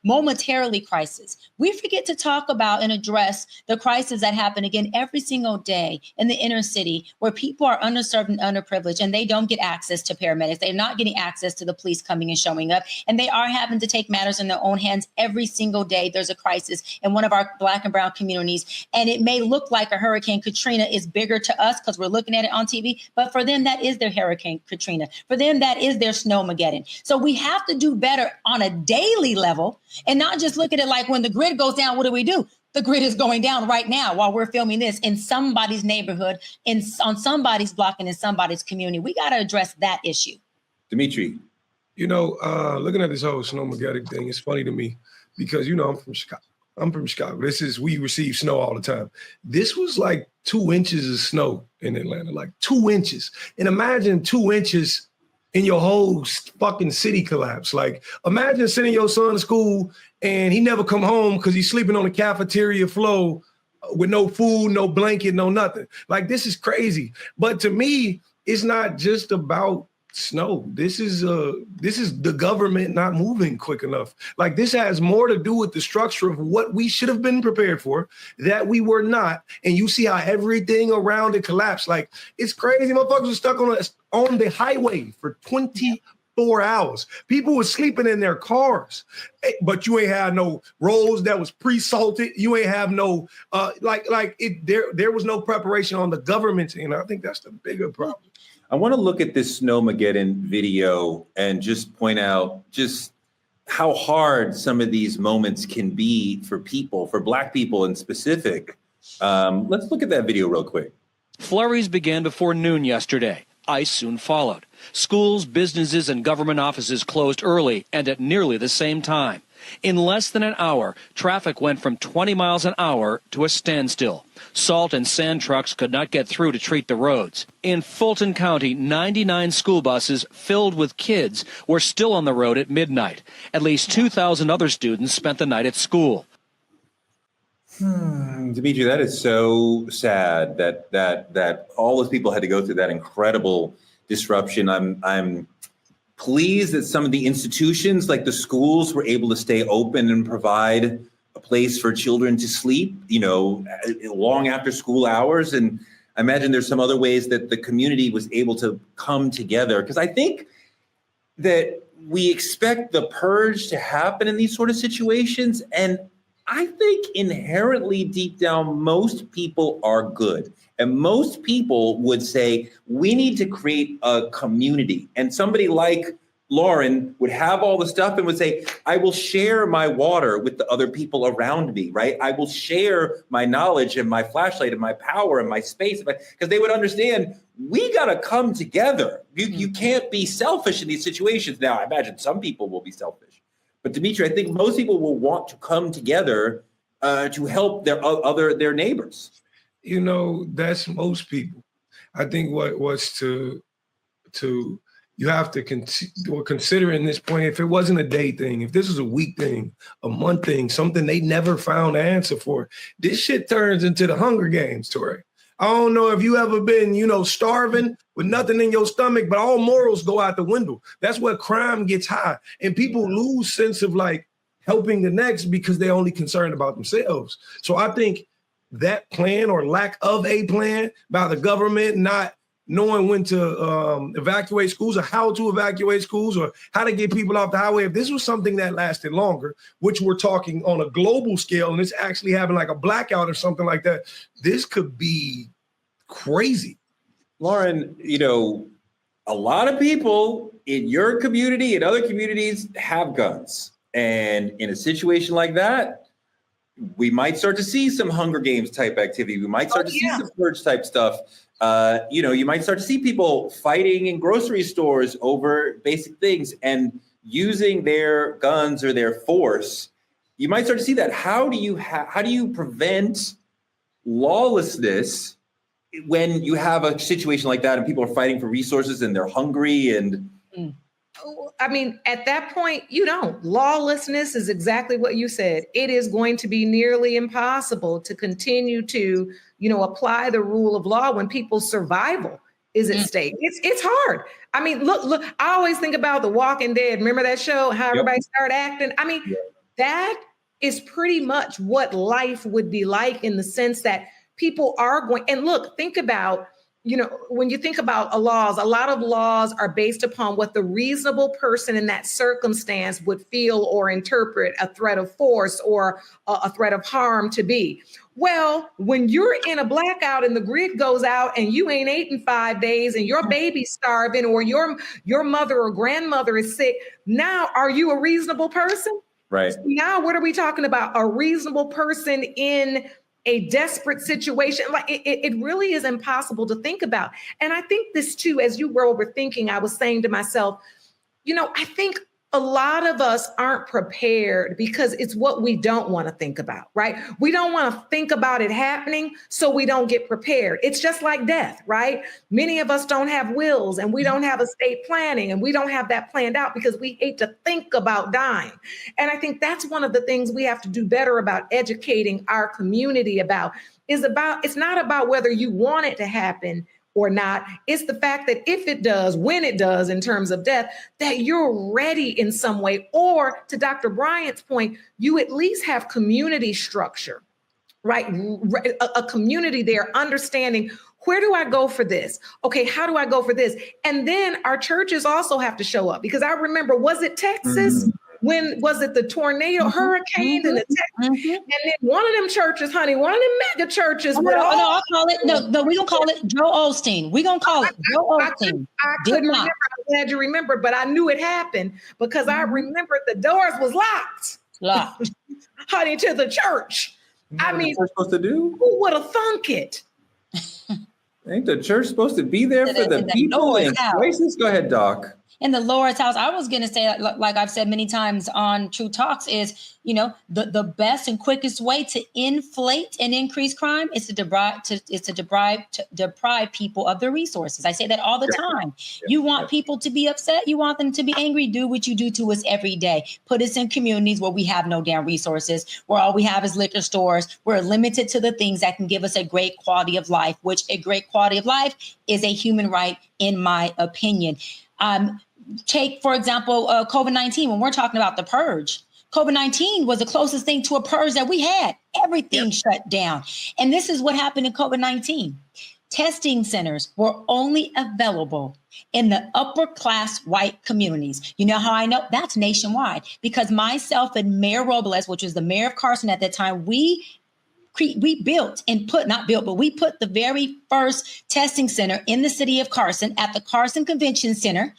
momentarily crises. We forget to talk about and address the crises that happen again every single day in the inner city, where people are underserved and underprivileged, and they don't get access to paramedics. They're not getting access to the police coming and showing up, and they are having to take matters in their own hands every single day. There's a crisis in one of our Black and brown communities, and it may look like a Hurricane Katrina is bigger to us because we're looking at it on TV, but for them, that is their Hurricane Katrina. For them, that is their Snowmageddon. So we have to do better on a daily level and not just look at it like when the grid goes down, what do? The grid is going down right now while we're filming this in somebody's neighborhood, on somebody's block, and in somebody's community. We got to address that issue. Dimitri. You know, looking at this whole Snowmageddon thing, it's funny to me because, you know, I'm from Chicago. We receive snow all the time. This was like 2 inches of snow in Atlanta, like 2 inches. And imagine 2 inches in your whole fucking city collapse. Like, imagine sending your son to school and he never come home because he's sleeping on the cafeteria floor with no food, no blanket, no nothing. Like, this is crazy. But to me, it's not just about snow. This is the government not moving quick enough. Like, this has more to do with the structure of what we should have been prepared for that we were not. And you see how everything around it collapsed. Like, it's crazy. Motherfuckers were stuck on the highway for 24 hours. People were sleeping in their cars, but you ain't have no roads that was pre-salted. You ain't have no there was no preparation on the government, and I think that's the bigger problem. I want to look at this Snowmageddon video and just point out just how hard some of these moments can be for people, for Black people in specific. Let's look at that video real quick. Flurries began before noon yesterday. Ice soon followed. Schools, businesses, and government offices closed early and at nearly the same time. In less than an hour, traffic went from 20 miles an hour to a standstill. Salt and sand trucks could not get through to treat the roads. In Fulton County, 99 school buses filled with kids were still on the road at midnight. At least 2,000 other students spent the night at school. Dimitri, that is so sad that all those people had to go through that incredible disruption. I'm pleased that some of the institutions, like the schools, were able to stay open and provide a place for children to sleep, you know, long after school hours. And I imagine there's some other ways that the community was able to come together, because I think that we expect the purge to happen in these sort of situations. And I think inherently deep down, most people are good. And most people would say, we need to create a community. And somebody like Lauren would have all the stuff and would say, I will share my water with the other people around me, right? I will share my knowledge and my flashlight and my power and my space, because they would understand we got to come together. You can't be selfish in these situations. Now, I imagine some people will be selfish. But Dimitri, I think most people will want to come together to help their neighbors. You know, that's most people. I think you have to consider in this point, if it wasn't a day thing, if this was a week thing, a month thing, something they never found an answer for, this shit turns into the Hunger Games, Torrey. I don't know if you ever been, you know, starving with nothing in your stomach, but all morals go out the window. That's where crime gets high. And people lose sense of like helping the next because they're only concerned about themselves. So I think that plan or lack of a plan by the government not knowing when to evacuate schools or how to evacuate schools or how to get people off the highway. If this was something that lasted longer, which we're talking on a global scale, and it's actually having like a blackout or something like that, this could be crazy. Lauren, you know, a lot of people in your community and other communities have guns. And in a situation like that, we might start to see some Hunger Games type activity. We might start to see some purge type stuff. You might start to see people fighting in grocery stores over basic things and using their guns or their force. You might start to see that. How do you prevent lawlessness when you have a situation like that and people are fighting for resources and they're hungry and I mean, at that point, you don't. Lawlessness is exactly what you said. It is going to be nearly impossible to continue to, apply the rule of law when people's survival is at stake. It's hard. I mean, look, I always think about The Walking Dead. Remember that show, how everybody started acting? I mean, that is pretty much what life would be like in the sense that people are going, and look, think about, when you think about a lot of laws are based upon what the reasonable person in that circumstance would feel or interpret a threat of force or a threat of harm to be. Well, when you're in a blackout and the grid goes out and you ain't ate in 5 days and your baby's starving or your mother or grandmother is sick, now are you a reasonable person? Right. Now, what are we talking about? A reasonable person in a desperate situation. Like it really is impossible to think about. And I think this too, as you were overthinking, I was saying to myself, I think a lot of us aren't prepared because it's what we don't want to think about, right? We don't want to think about it happening, so we don't get prepared. It's just like death, right? Many of us don't have wills and we don't have estate planning and we don't have that planned out because we hate to think about dying. And I think that's one of the things we have to do better about educating our community about. It's not about whether you want it to happen or not. It's the fact that if it does, when it does in terms of death, that you're ready in some way. Or to Dr. Bryant's point, you at least have community structure, right? A community there understanding, where do I go for this? Okay, how do I go for this? And then our churches also have to show up because I remember, was it Texas? When was it the tornado, hurricane, and the and then one of them churches, honey, one of them mega churches. I'll call it. No, we gonna call it Joe Osteen. We gonna call it Joe Osteen. I couldn't remember. I'm glad you remembered, but I knew it happened because I remembered the doors was locked, honey, to the church. I mean, what supposed to do? Who would have thunk it? Ain't the church supposed to be there for the people in crisis? Go ahead, Doc. In the Lord's house, I was going to say, like I've said many times on True Talks, is, the best and quickest way to inflate and increase crime is to deprive people of their resources. I say that all the time. You want people to be upset. You want them to be angry. Do what you do to us every day. Put us in communities where we have no damn resources, where all we have is liquor stores. We're limited to the things that can give us a great quality of life, which a great quality of life is a human right, in my opinion. Take, for example, COVID-19, when we're talking about the purge. COVID-19 was the closest thing to a purge that we had. Everything shut down. And this is what happened in COVID-19. Testing centers were only available in the upper class white communities. You know how I know? That's nationwide. Because myself and Mayor Robles, which was the mayor of Carson at that time, we built the very first testing center in the city of Carson at the Carson Convention Center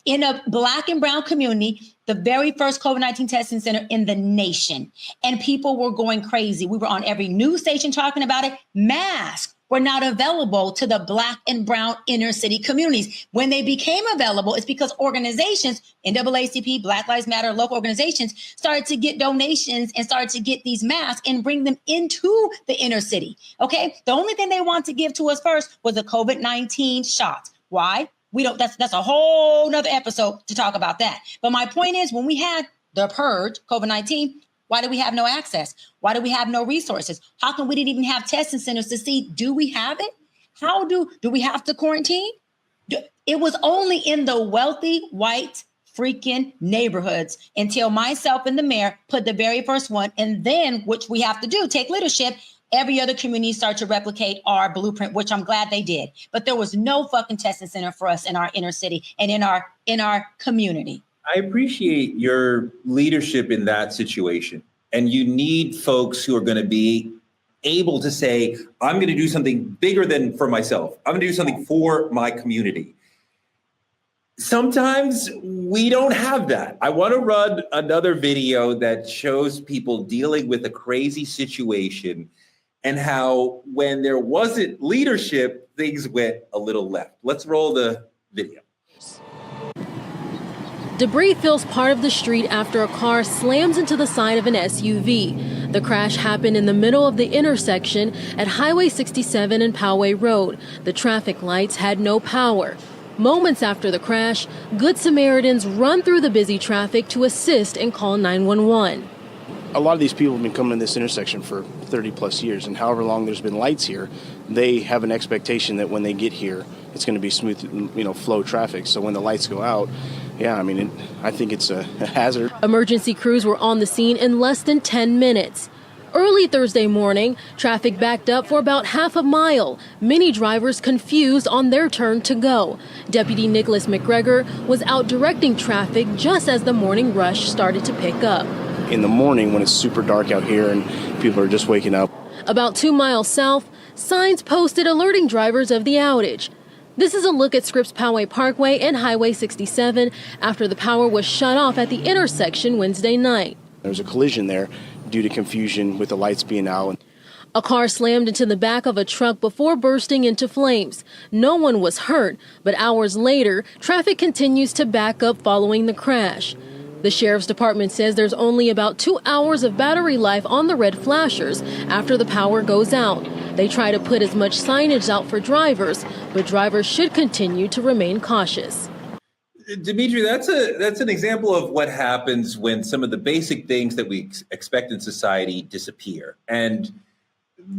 in a Black and brown community, the very first COVID-19 testing center in the nation. And people were going crazy. We were on every news station talking about it. Masks were not available to the Black and brown inner city communities. When they became available, it's because organizations, NAACP, Black Lives Matter, local organizations, started to get donations and started to get these masks and bring them into the inner city. Okay. The only thing they wanted to give to us first was the COVID-19 shots. Why? That's a whole nother episode to talk about that. But my point is, when we had the purge, COVID-19, why do we have no access? Why do we have no resources? How come we didn't even have testing centers to see, do we have it? How do we have to quarantine? It was only in the wealthy white freaking neighborhoods until myself and the mayor put the very first one. And then, which we have to do, take leadership. Every other community started to replicate our blueprint, which I'm glad they did. But there was no fucking testing center for us in our inner city and in our community. I appreciate your leadership in that situation. And you need folks who are going to be able to say, I'm going to do something bigger than for myself. I'm going to do something for my community. Sometimes we don't have that. I want to run another video that shows people dealing with a crazy situation and how when there wasn't leadership, things went a little left. Let's roll the video. Debris fills part of the street after a car slams into the side of an SUV. The crash happened in the middle of the intersection at Highway 67 and Poway Road. The traffic lights had no power. Moments after the crash, Good Samaritans run through the busy traffic to assist and call 911. A lot of these people have been coming to this intersection for 30 plus years, and however long there's been lights here, they have an expectation that when they get here, it's going to be smooth, flow traffic. So when the lights go out, I think it's a hazard. Emergency crews were on the scene in less than 10 minutes. Early Thursday morning, traffic backed up for about half a mile. Many drivers confused on their turn to go. Deputy Nicholas McGregor was out directing traffic just as the morning rush started to pick up. In the morning when it's super dark out here and people are just waking up. About 2 miles south, signs posted alerting drivers of the outage. This is a look at Scripps Poway Parkway and Highway 67 after the power was shut off at the intersection Wednesday night. There was a collision there due to confusion with the lights being out. A car slammed into the back of a truck before bursting into flames. No one was hurt, but hours later, traffic continues to back up following the crash. The sheriff's department says there's only about 2 hours of battery life on the red flashers after the power goes out. They try to put as much signage out for drivers, but drivers should continue to remain cautious. Dimitri, that's an example of what happens when some of the basic things that we expect in society disappear. And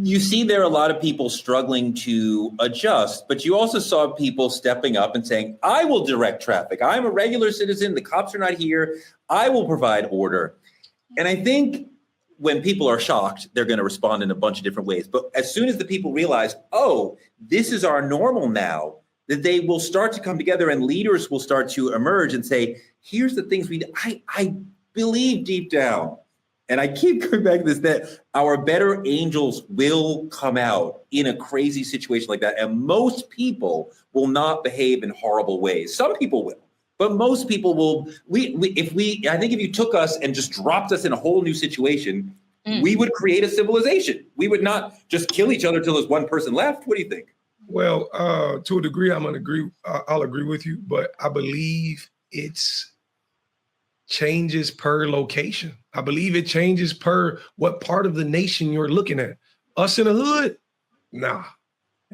you see there are a lot of people struggling to adjust, but you also saw people stepping up and saying, I will direct traffic. I'm a regular citizen. The cops are not here. I will provide order. And I think when people are shocked, they're going to respond in a bunch of different ways. But as soon as the people realize, oh, this is our normal now, that they will start to come together and leaders will start to emerge and say, here's the things I believe deep down. And I keep coming back to this, that our better angels will come out in a crazy situation like that. And most people will not behave in horrible ways. Some people will, but most people will. I think if you took us and just dropped us in a whole new situation, we would create a civilization. We would not just kill each other till there's one person left. What do you think? Well, to a degree, I'll agree with you, but I believe it's changes per location. I believe it changes per what part of the nation you're looking at. Us in the hood, nah.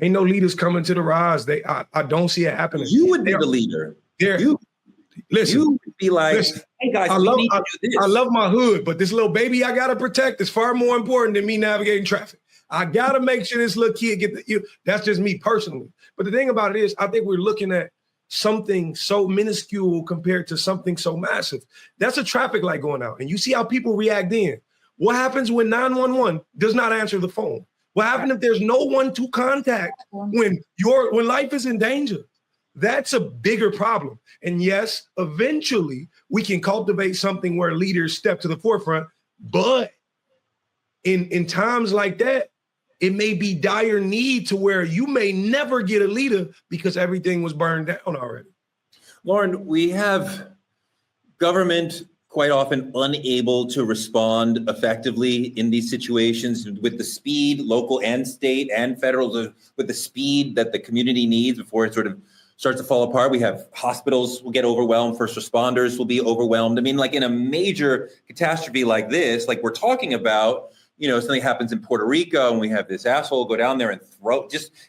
Ain't no leaders coming to the rise. I don't see it happening. You would be the leader. Listen, you would be like, hey guys, I we need to do this. I love my hood, but this little baby I gotta protect is far more important than me navigating traffic. I gotta make sure this little kid that's just me personally. But the thing about it is, I think we're looking at something so minuscule compared to something so massive. That's a traffic light going out. And you see how people react then. What happens when 911 does not answer the phone? What happens if there's no one to contact when life is in danger? That's a bigger problem. And yes, eventually we can cultivate something where leaders step to the forefront. But in times like that, it may be dire need to where you may never get a leader because everything was burned down already. Lauren, we have government quite often unable to respond effectively in these situations with the speed, local and state and federal, with the speed that the community needs before it sort of starts to fall apart. We have hospitals will get overwhelmed, first responders will be overwhelmed. I mean, like in a major catastrophe like this, like we're talking about, something happens in Puerto Rico and we have this asshole go down there and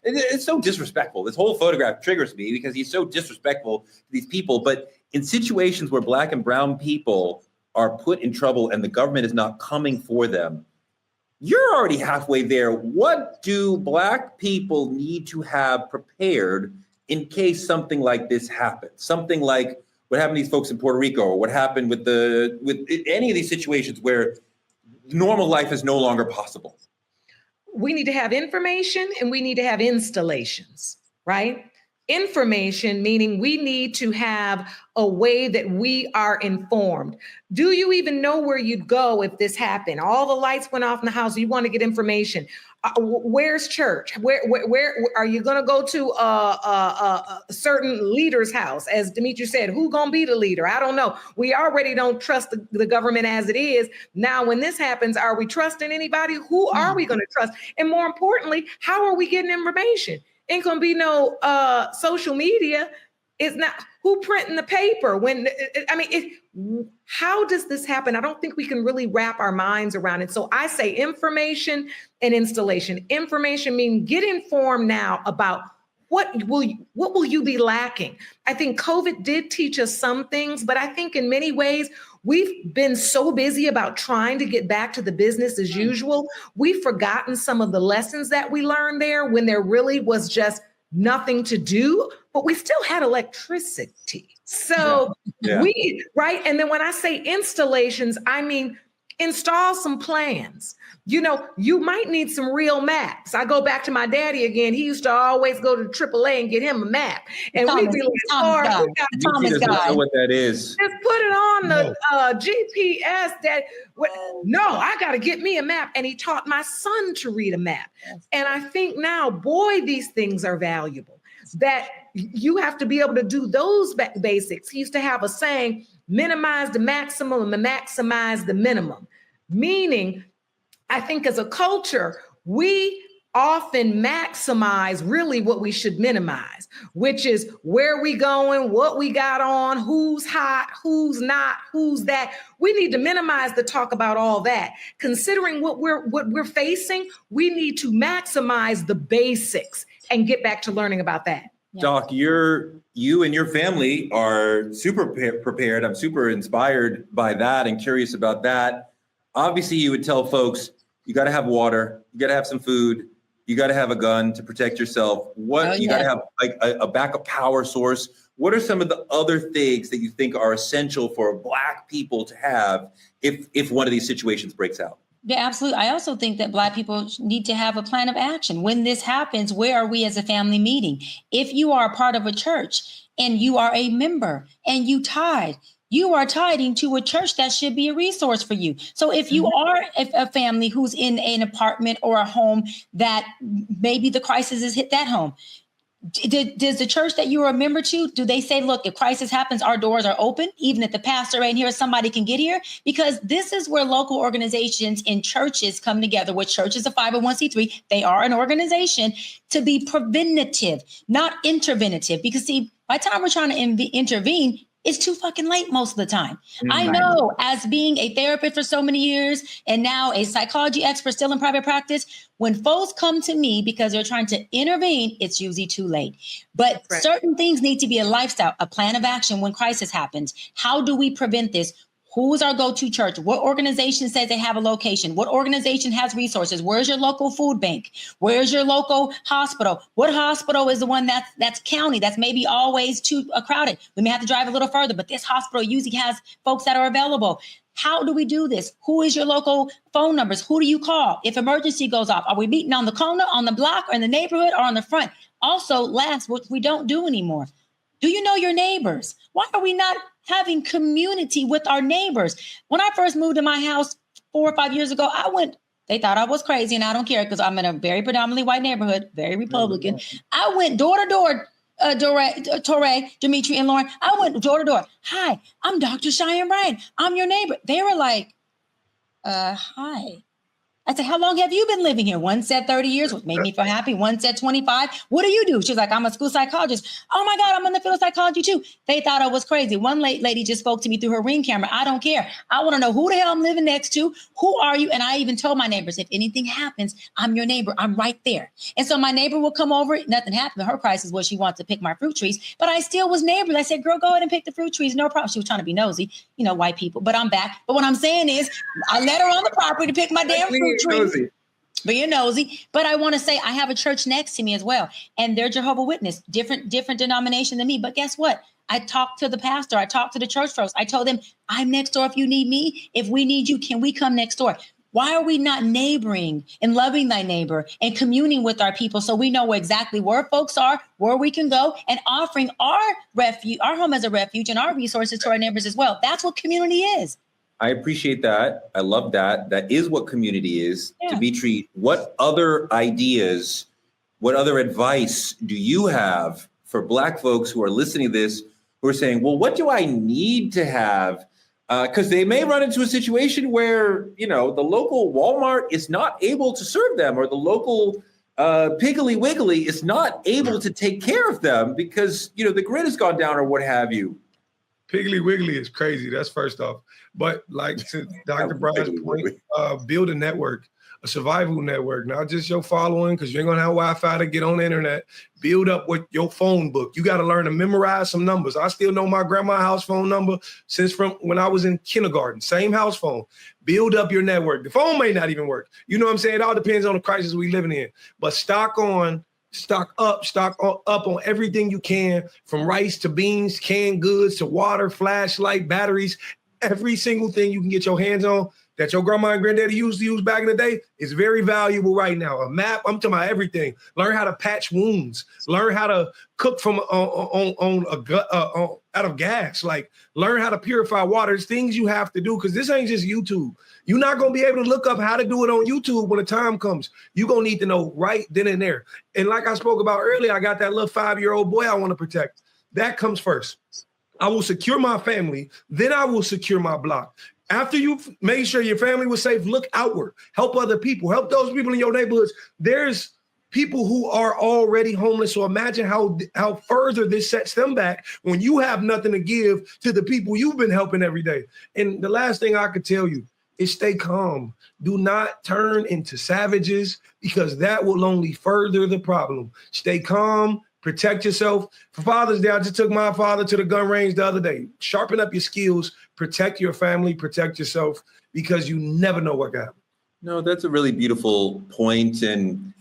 it's so disrespectful. This whole photograph triggers me because he's so disrespectful to these people. But in situations where Black and brown people are put in trouble and the government is not coming for them, you're already halfway there. What do Black people need to have prepared in case something like this happens? Something like what happened to these folks in Puerto Rico, or what happened with any of these situations where normal life is no longer possible? We need to have information and we need to have installations, right? Information, meaning we need to have a way that we are informed. Do you even know where you'd go if this happened? All the lights went off in the house. You want to get information. Where's church? Where are you going to go to a certain leader's house? As Demetri said, who going to be the leader? I don't know. We already don't trust the government as it is. Now, when this happens, are we trusting anybody? Who are we going to trust? And more importantly, how are we getting information? Ain't gonna be no social media. It's not who printing the paper when how does this happen? I don't think we can really wrap our minds around it. So I say information and installation. Information means get informed now about what will you be lacking. I think COVID did teach us some things, but I think in many ways we've been so busy about trying to get back to the business as usual. We've forgotten some of the lessons that we learned there when there really was just nothing to do, but we still had electricity. So right. And then when I say installations, I mean, install some plans. You know, you might need some real maps. I go back to my daddy again. He used to always go to AAA and get him a map. And we'd be like, Thomas doesn't know what that is. Just put it on the GPS. No, I got to get me a map. And he taught my son to read a map. And I think now, boy, these things are valuable. That you have to be able to do those basics. He used to have a saying, minimize the maximum and maximize the minimum. Meaning, I think as a culture, we often maximize really what we should minimize, which is where we going, what we got on, who's hot, who's not, who's that. We need to minimize the talk about all that. Considering what we're facing, we need to maximize the basics and get back to learning about that. Doc, you and your family are super prepared. I'm super inspired by that and curious about that. Obviously, you would tell folks, you got to have water, you got to have some food, you got to have a gun to protect yourself. You got to have like a backup power source. What are some of the other things that you think are essential for Black people to have if one of these situations breaks out? Yeah, absolutely. I also think that Black people need to have a plan of action. When this happens, where are we as a family meeting? If you are a part of a church and you are a member and you tithe, you are tithing to a church that should be a resource for you. So if you are a family who's in an apartment or a home that maybe the crisis has hit that home, does the church that you are a member to, do they say, look, if crisis happens, our doors are open, even if the pastor ain't here, somebody can get here? Because this is where local organizations and churches come together, which church is a 501c3. They are an organization to be preventative, not interventive. Because see, by the time we're trying to intervene, it's too fucking late most of the time. I know, as being a therapist for so many years and now a psychology expert still in private practice, when folks come to me because they're trying to intervene, it's usually too late. But certain things need to be a lifestyle, a plan of action when crisis happens. How do we prevent this? Who's our go-to church? What organization says they have a location? What organization has resources? Where's your local food bank? Where's your local hospital? What hospital is the one that's county, that's maybe always too crowded? We may have to drive a little further, but this hospital usually has folks that are available. How do we do this? Who is your local phone numbers? Who do you call if emergency goes off? Are we meeting on the corner, on the block, or in the neighborhood, or on the front? Also, last, which we don't do anymore, do you know your neighbors? Why are we not having community with our neighbors? When I first moved to my house 4 or 5 years ago, they thought I was crazy, and I don't care because I'm in a very predominantly white neighborhood, very Republican. I went door to door, Torre, Demetri, and Lauren. I went door to door. Hi, I'm Dr. Cheyenne Bryan. I'm your neighbor. They were like, hi. I said, how long have you been living here? One said 30 years, which made me feel happy. One said 25. What do you do? She's like, I'm a school psychologist. Oh my God, I'm in the field of psychology too. They thought I was crazy. One lady just spoke to me through her Ring camera. I don't care. I want to know who the hell I'm living next to. Who are you? And I even told my neighbors, if anything happens, I'm your neighbor. I'm right there. And so my neighbor will come over. Nothing happened. Her crisis was she wants to pick my fruit trees, but I still was neighbors. I said, girl, go ahead and pick the fruit trees. No problem. She was trying to be nosy, white people, but I'm back. But what I'm saying is I let her on the property to pick my damn fruit trees. Being nosy, but I want to say I have a church next to me as well, and they're Jehovah's Witness, different denomination than me. But guess what? I talked to the pastor. I talked to the church folks. I told them I'm next door if you need me. If we need you, can we come next door? Why are we not neighboring and loving thy neighbor and communing with our people so we know exactly where folks are, where we can go, and offering our refuge, our home as a refuge, and our resources to our neighbors as well? That's what community is. I appreciate that. I love that. That is what community is. Yeah. Dimitri, what other ideas, what other advice do you have for Black folks who are listening to this, who are saying, well, what do I need to have? Because they may run into a situation where, the local Walmart is not able to serve them, or the local Piggly Wiggly is not able to take care of them because, the grid has gone down or what have you. Piggly Wiggly is crazy. That's first off. But like to Dr. Brian's point, build a network, a survival network, not just your following, because you ain't gonna have Wi-Fi to get on the internet. Build up with your phone book. You got to learn to memorize some numbers. I still know my grandma's house phone number since from when I was in kindergarten, same house phone. Build up your network. The phone may not even work. You know what I'm saying? It all depends on the crisis we living in. But stock up on everything you can, from rice to beans, canned goods to water, flashlight, batteries, every single thing you can get your hands on that your grandma and granddaddy used to use back in the day is very valuable right now. A map, I'm talking about everything. Learn how to patch wounds. Learn how to cook from out of gas. Like, learn how to purify water. It's things you have to do, because this ain't just YouTube. You're not going to be able to look up how to do it on YouTube when the time comes. You're going to need to know right then and there. And like I spoke about earlier, I got that little 5-year-old boy I want to protect. That comes first. I will secure my family, then I will secure my block. After you've made sure your family was safe, look outward. Help other people. Help those people in your neighborhoods. There's people who are already homeless. So imagine how further this sets them back when you have nothing to give to the people you've been helping every day. And the last thing I could tell you is stay calm. Do not turn into savages, because that will only further the problem. Stay calm. Protect yourself. For Father's Day, I just took my father to the gun range the other day. Sharpen up your skills. Protect your family. Protect yourself, because you never know what can happen. No, that's a really beautiful point. And,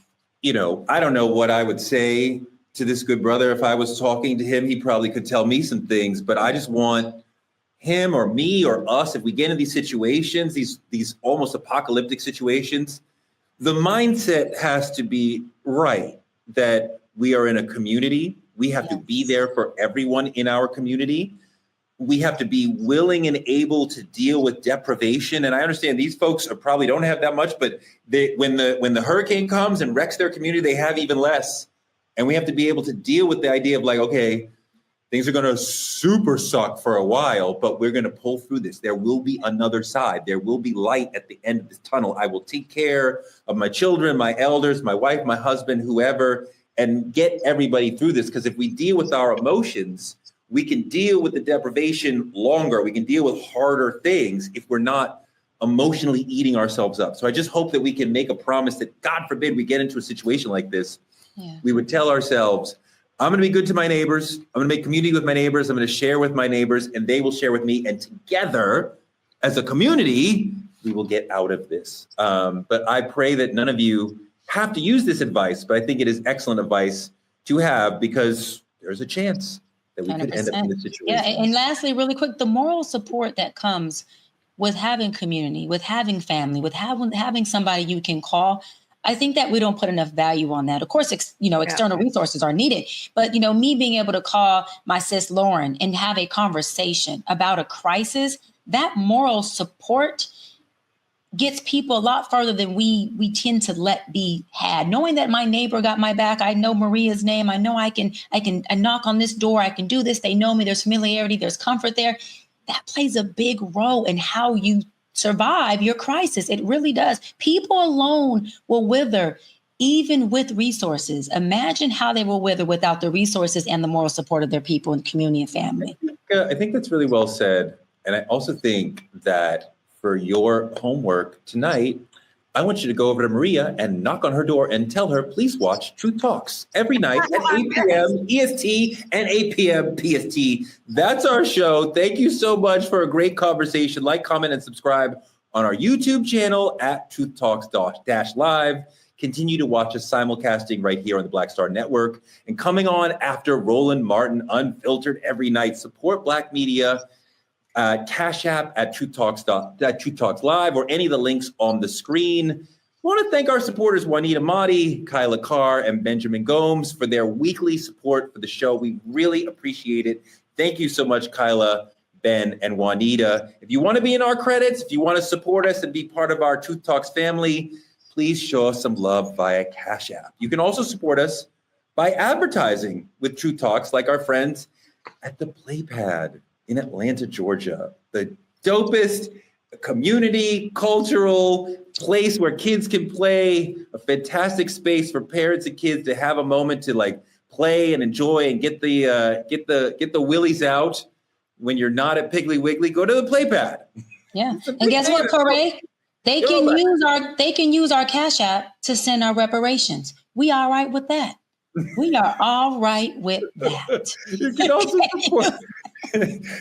I don't know what I would say to this good brother. If I was talking to him, he probably could tell me some things, but I just want him or me or us, if we get in these situations, these almost apocalyptic situations, the mindset has to be right, that we are in a community. We have to be there for everyone in our community. We have to be willing and able to deal with deprivation. And I understand these folks probably don't have that much, but when the hurricane comes and wrecks their community, they have even less. And we have to be able to deal with the idea of like, okay, things are going to super suck for a while, but we're going to pull through this. There will be another side. There will be light at the end of this tunnel. I will take care of my children, my elders, my wife, my husband, whoever, and get everybody through this. Because if we deal with our emotions, we can deal with the deprivation longer. We can deal with harder things if we're not emotionally eating ourselves up. So I just hope that we can make a promise that, God forbid, we get into a situation like this. Yeah. We would tell ourselves, I'm going to be good to my neighbors. I'm going to make community with my neighbors. I'm going to share with my neighbors, and they will share with me. And together, as a community, we will get out of this. But I pray that none of you have to use this advice, but I think it is excellent advice to have, because there's a chance that we 100%. Could end up in this situation. Yeah, and lastly, really quick, the moral support that comes with having community, with having family, with having somebody you can call. I think that we don't put enough value on that. Of course, external resources are needed, but me being able to call my sis Lauren and have a conversation about a crisis, that moral support gets people a lot further than we tend to let be had. Knowing that my neighbor got my back, I know Maria's name, I know I knock on this door, I can do this, they know me, there's familiarity, there's comfort there. That plays a big role in how you survive your crisis. It really does. People alone will wither, even with resources. Imagine how they will wither without the resources and the moral support of their people and community and family. I think that's really well said. And I also think that for your homework tonight, I want you to go over to Maria and knock on her door and tell her, please watch Truth Talks every night at 8 p.m. EST and 8 p.m. PST. That's our show. Thank you so much for a great conversation. Like, comment, and subscribe on our YouTube channel at Truth Talks-Live. Continue to watch us simulcasting right here on the Black Star Network. And coming on after Roland Martin Unfiltered every night. Support Black media. Cash App at Truth Talks Live, or any of the links on the screen. I want to thank our supporters, Juanita Motti, Kyla Carr, and Benjamin Gomes, for their weekly support for the show. We really appreciate it. Thank you so much, Kyla, Ben, and Juanita. If you want to be in our credits, if you want to support us and be part of our Truth Talks family, please show us some love via Cash App. You can also support us by advertising with Truth Talks, like our friends at the Playpad in Atlanta, Georgia, the dopest community, cultural place where kids can play, a fantastic space for parents and kids to have a moment to like play and enjoy and get the willies out. When you're not at Piggly Wiggly, go to the Playpad. Yeah, and guess what, Corey? They can use our Cash App to send our reparations. We all right with that. We are all right with that. You can also support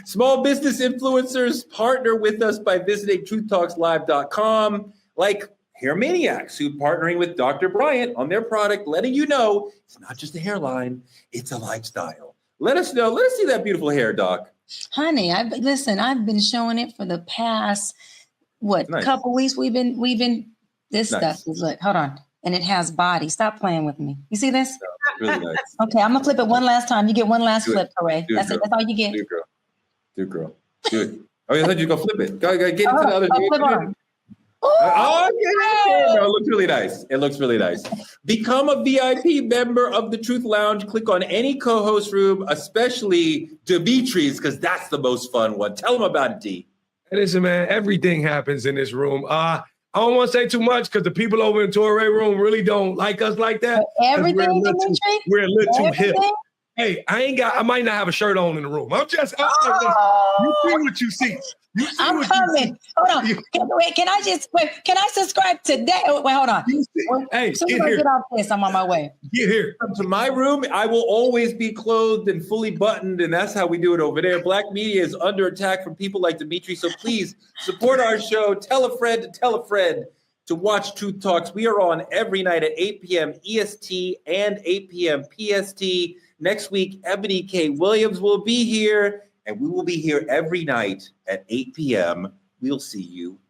small business influencers. Partner with us by visiting truthtalkslive.com. Like Hair Maniacs, who partnering with Dr. Bryant on their product, letting you know it's not just a hairline, it's a lifestyle. Let us know. Let us see that beautiful hair, Doc. Honey, I've been showing it for the past couple weeks. We've been this stuff is like, hold on, and it has body. Stop playing with me. You see this? No, really nice. Okay, I'm gonna flip it one last time. You get one last flip, Hooray. That's it. That's all you get. Do it, girl. Do it. Oh, I thought you were gonna flip it. Go get into the other. Flip on. Yeah. No, it looks really nice. It looks really nice. Become a VIP member of the Truth Lounge. Click on any co-host room, especially Dimitri's, because that's the most fun one. Tell them about it, D. Listen, man, everything happens in this room. I don't want to say too much because the people over in the Torrey room really don't like us like that. Everything, we're a little too hip. Hey, I might not have a shirt on in the room. You see what you see. I'm coming. Hold on. Can I subscribe today? Wait, hold on. Hey, get here. Get off this. I'm on my way. Get here. Come to my room. I will always be clothed and fully buttoned, and that's how we do it over there. Black media is under attack from people like Dimitri, so please support our show. Tell a friend to watch Truth Talks. We are on every night at 8 p.m. EST and 8 p.m. PST. Next week, Ebony K. Williams will be here. And we will be here every night at 8 p.m. We'll see you